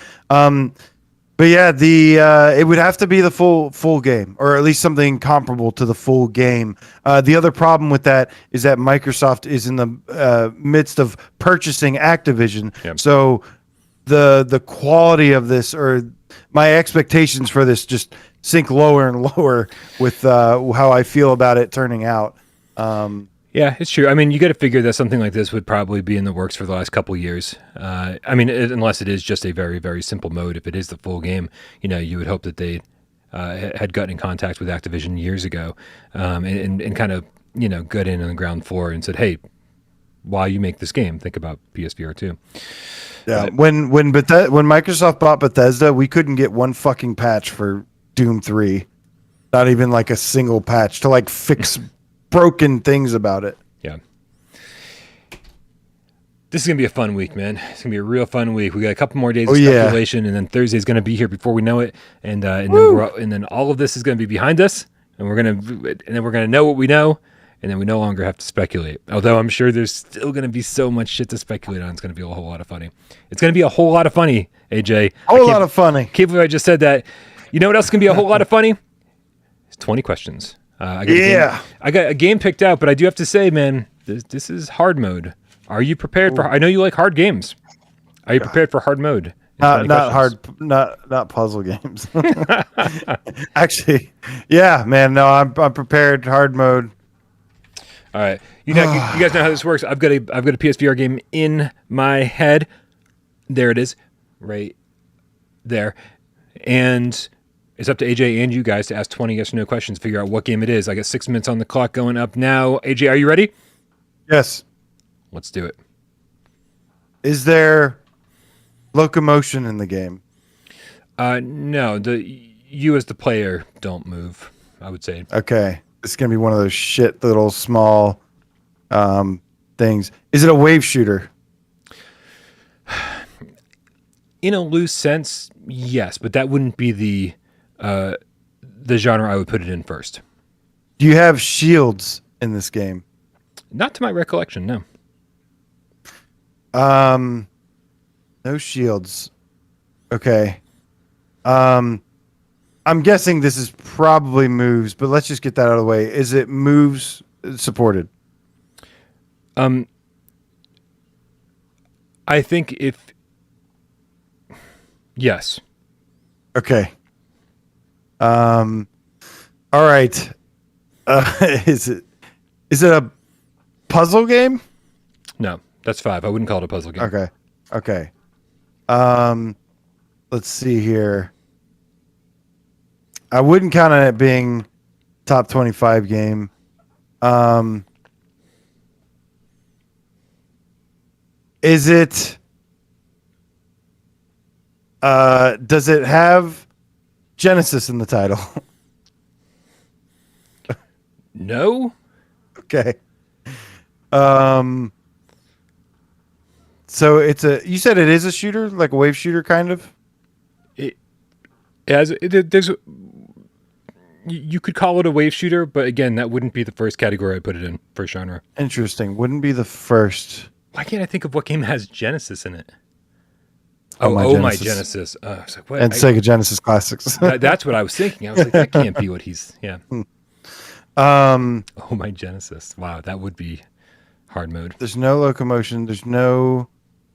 yeah, it would have to be the full game, or at least something comparable to the full game. The other problem with that is that Microsoft is in the midst of purchasing Activision. Yep. So the quality of this, or my expectations for this, just sink lower and lower with how I feel about it turning out. Yeah, it's true. I mean, you got to figure that something like this would probably be in the works for the last couple of years. Unless it is just a very, very simple mode. If it is the full game, you would hope that they had gotten in contact with Activision years ago, and kind of, got in on the ground floor and said, hey, while you make this game, think about PSVR 2. Yeah, but when Microsoft bought Bethesda, we couldn't get one fucking patch for Doom 3. Not even like a single patch to like fix broken things about it. Yeah. This is going to be a fun week, man. It's going to be a real fun week. We got a couple more days of speculation, and then Thursday's going to be here before we know it. And then all of this is going to be behind us, and we're going to know what we know, and then we no longer have to speculate. Although I'm sure there's still going to be so much shit to speculate on. It's going to be a whole lot of funny. It's going to be a whole lot of funny, AJ. A whole lot of funny. Can't believe I just said that. You know what else is going to be a whole lot of funny? It's 20 questions. I got a game picked out, but I do have to say, man, this is hard mode. Are you prepared for? I know you like hard games. Are you prepared for hard mode? Not hard, not puzzle games. Actually, yeah, man. No, I'm prepared. Hard mode. All right, you guys know how this works. I've got a PSVR game in my head. There it is, right there, and it's up to AJ and you guys to ask 20 yes or no questions, figure out what game it is. I got 6 minutes on the clock going up now. AJ, are you ready? Yes. Let's do it. Is there locomotion in the game? No. You as the player don't move, I would say. Okay. It's going to be one of those shit little small things. Is it a wave shooter? In a loose sense, yes, but that wouldn't be the genre I would put it in first. Do you have shields in this game? Not to my recollection, no. No shields. Okay. I'm guessing this is probably moves, but let's just get that out of the way. Is it moves supported? I think if yes. Okay. All right. Is it a puzzle game? No, that's 5. I wouldn't call it a puzzle game. Okay. Okay. Let's see here. I wouldn't count on it being top 25 game. Is it does it have Genesis in the title? No. Okay. So you said it is a shooter, like a wave shooter kind of? You could call it a wave shooter, but again, that wouldn't be the first category I put it in for genre. Interesting. Wouldn't be the first. Why can't I think of what game has Genesis in it? My Genesis. I was like, what? And Sega Genesis Classics. That's what I was thinking. I was like, that can't be what he's. Yeah. My Genesis. Wow, that would be hard mode. There's no locomotion. There's no.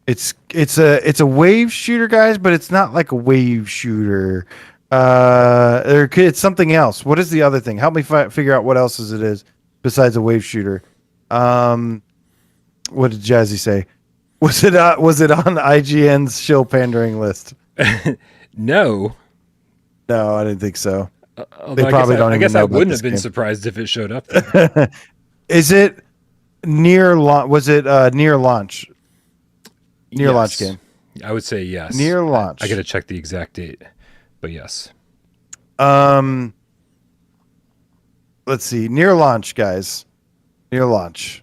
It's a wave shooter, guys, but it's not like a wave shooter. It's something else. What is the other thing? Help me figure out what else it is besides a wave shooter. What did Jazzy say? Was it on IGN's shill pandering list? No, I didn't think so. They probably don't. I guess I wouldn't have been surprised if it showed up. Is it near launch? Was it near launch? Near launch game. I would say yes. Near launch. I got to check the exact date, but yes. Let's see. Near launch, guys. Near launch.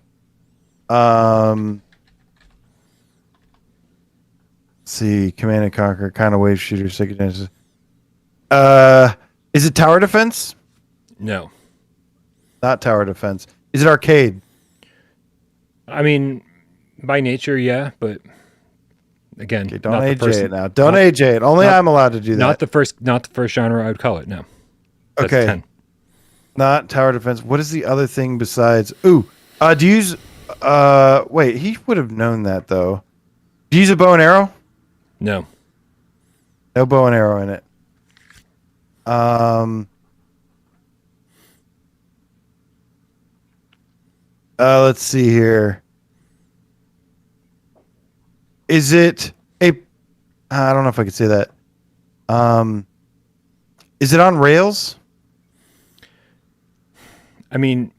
Let's see. Command and Conquer, kind of wave shooter, Sega Genesis. Is it tower defense? No. Not tower defense. Is it arcade? I mean, by nature, yeah, but again, okay, don't AJ it now. Don't AJ it. Only I'm allowed to do that. Not the first genre I would call it. No. That's okay. 10. Not tower defense. What is the other thing besides? Do you use? Wait, he would have known that though. Do you use a bow and arrow? No. No bow and arrow in it. Let's see here. Is it a? I don't know if I could say that. Is it on rails? I mean,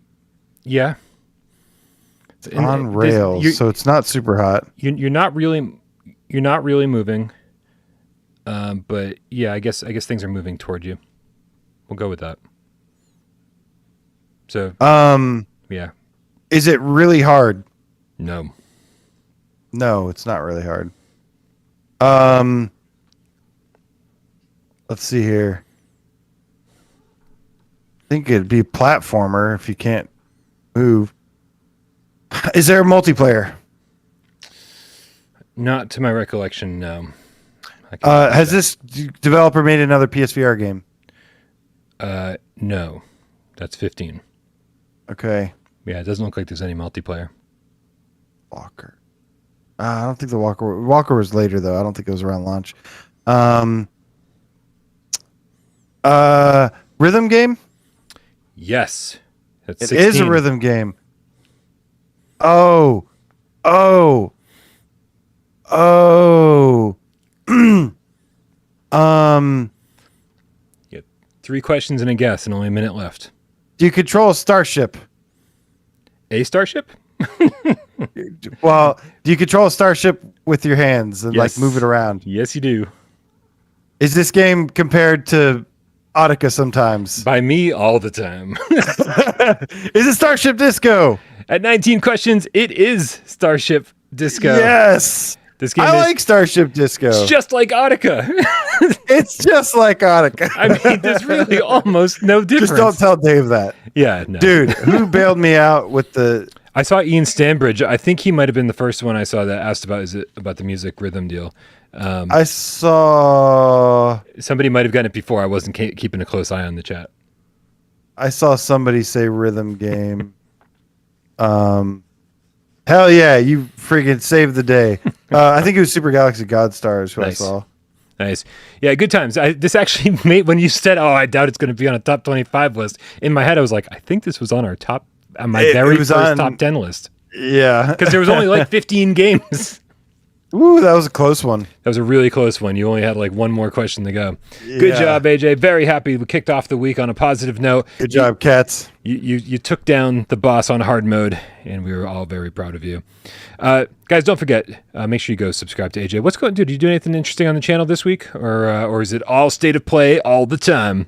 yeah. It's on rails, so it's not super hot. You're not really moving. But yeah, I guess things are moving toward you. We'll go with that. So, yeah. Is it really hard? No. No, it's not really hard. Let's see here. I think it'd be platformer if you can't move. Is there a multiplayer? Not to my recollection, no. Has this developer made another PSVR game? No. That's 15. Okay. Yeah, it doesn't look like there's any multiplayer. Walker. I don't think the Walker was later though. I don't think it was around launch. Rhythm game? Yes. That's 16. It is a rhythm game. Oh. Yeah, 3 questions and a guess and only a minute left. Do you control a starship? A starship? Well, do you control a starship with your hands and like move it around? Yes, you do. Is this game compared to Audica sometimes? By me all the time. Is it Starship Disco? At 19 questions, it is Starship Disco. Yes. This game I like Starship Disco. It's just like Audica. It's just like Audica. I mean, there's really almost no difference. Just don't tell Dave that. Yeah, no. Dude, who bailed me out with the I saw Ian Stanbridge. I think he might have been the first one I saw that asked about is it about the music rhythm deal. I saw Somebody might have gotten it before. I wasn't keeping a close eye on the chat. somebody say rhythm game. Hell yeah, you freaking saved the day. I think it was Super Galaxy Godstars who Nice. I saw. Nice. Yeah, good times. This actually made, when you said, "Oh, I doubt it's going to be on a top 25 list," in my head I was like, I think this was on our top, on my very first top 10 list. Yeah. Because there was only like 15 games. Ooh, that was a close one. That was a really close one. You only had like one more question to go. Good job, AJ. Very happy we kicked off the week on a positive note. Good job, cats. You took down the boss on hard mode, and we were all very proud of you. Guys, don't forget, make sure you go subscribe to AJ. What's going on, dude? Did you do anything interesting on the channel this week? Or is it all state of play all the time?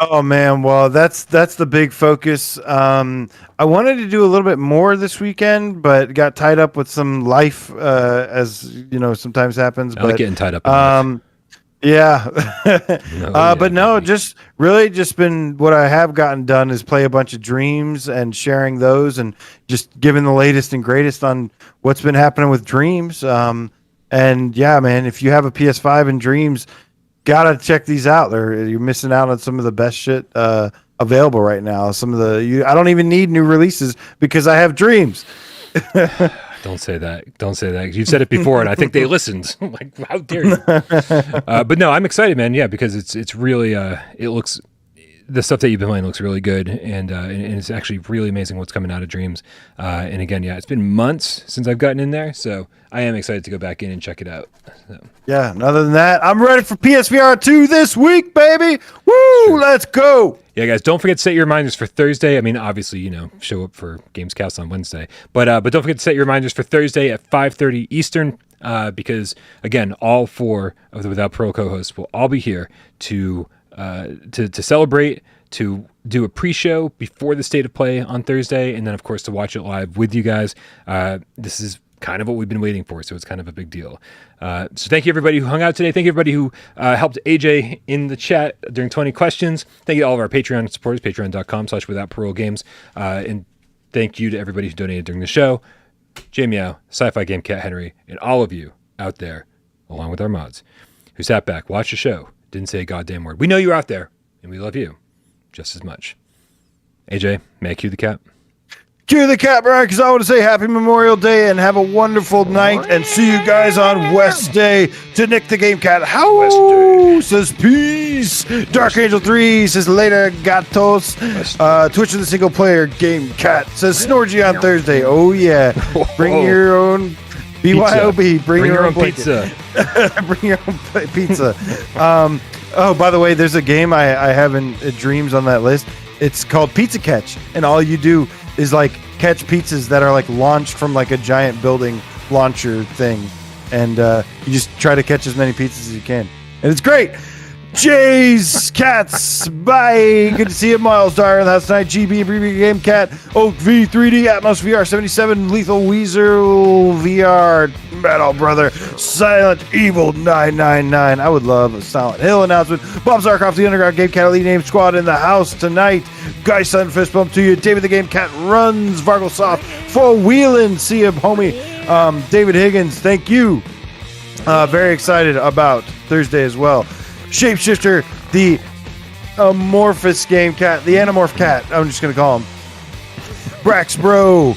Oh man, well that's the big focus. I wanted to do a little bit more this weekend, but got tied up with some life, as you know, sometimes happens. I like getting tied up. In yeah. But no, baby. just really just been what I have gotten done is play a bunch of Dreams and sharing those and just giving the latest and greatest on what's been happening with Dreams. And yeah, man, if you have a PS5 and Dreams, gotta check these out. You're missing out on some of the best shit available right now. I don't even need new releases because I have Dreams. Don't say that. Don't say that. You've said it before, and I think they listened. I'm like, how dare you? But no, I'm excited, man. Yeah, because it's really it looks, the stuff that you've been playing looks really good, and it's actually really amazing what's coming out of Dreams. And again, yeah, it's been months since I've gotten in there, so I am excited to go back in and check it out. So. Yeah, and other than that, I'm ready for PSVR2 this week, baby. Woo, sure. Let's go. Yeah, guys, don't forget to set your reminders for Thursday. I mean, obviously, show up for GamesCast on Wednesday. But don't forget to set your reminders for Thursday at 5:30 Eastern, because, again, all four of the Without Parole co-hosts will all be here to celebrate, to do a pre-show before the State of Play on Thursday, and then, of course, to watch it live with you guys. This is kind of what we've been waiting for, so it's kind of a big deal. So thank you, everybody who hung out today. Thank you, everybody who helped AJ in the chat during 20 questions. Thank you to all of our Patreon supporters, patreon.com/withoutparolegames. And thank you to everybody who donated during the show. J-Meow, Sci-Fi Gamecat Henry, and all of you out there, along with our mods, who sat back, watched the show, didn't say a goddamn word. We know you're out there, and we love you just as much. AJ, may I cue the cat? Cue the cat, Brian, because I want to say happy Memorial Day and have a wonderful night, and see you guys on Wednesday. To Nick the Game Cat, how says peace. Dark Angel 3 says later gatos. Twitch of the single player Game Cat says Snorgy on Thursday. Oh yeah, bring your own BYOB. Bring your own pizza. Bring your own pizza. Oh, by the way, there's a game I have in Dreams on that list. It's called Pizza Catch, and all you do is like catch pizzas that are like launched from like a giant building launcher thing, and you just try to catch as many pizzas as you can, and it's great. Jay's Cats, bye. Good to see you, Miles Dyer in the house tonight. GB, Breeby Game Cat, Oak V, 3D, Atmos VR 77, Lethal Weezer VR, Metal Brother, Silent Evil 999. I would love a Silent Hill announcement. Bob Zarkoff, the Underground Game Cat Elite Name Squad in the house tonight. Guy Sun Fist Bump to you. David the Game Cat runs. Varglesoft for wheeling. See you, homie. David Higgins, thank you. Very excited about Thursday as well. Shapeshifter, the amorphous game cat, the Anamorph cat, I'm just going to call him. Brax Bro.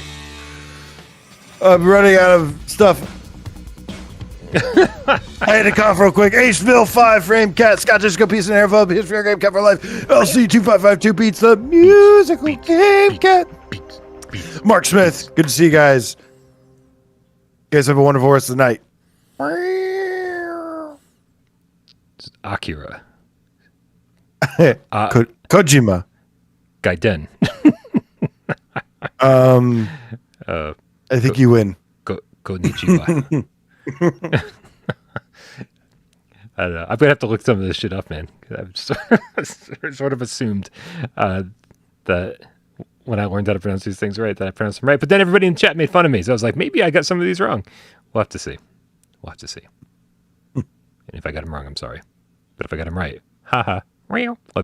I'm running out of stuff. I had to cough real quick. Aceville 5 Frame Cat, Scott Disco Piece and Airfub, PSVR Game Cat for Life, LC2552 Beats, the musical game cat. Mark Smith, good to see you guys. You guys have a wonderful rest of the night. Akira. Kojima. Gaiden. I think you win. Konnichiwa. I don't know. I'm gonna have to look some of this shit up, man. I've sort of assumed that when I learned how to pronounce these things right, that I pronounced them right. But then everybody in the chat made fun of me, so I was like, maybe I got some of these wrong. We'll have to see. And if I got them wrong, I'm sorry. But if I got them right, haha.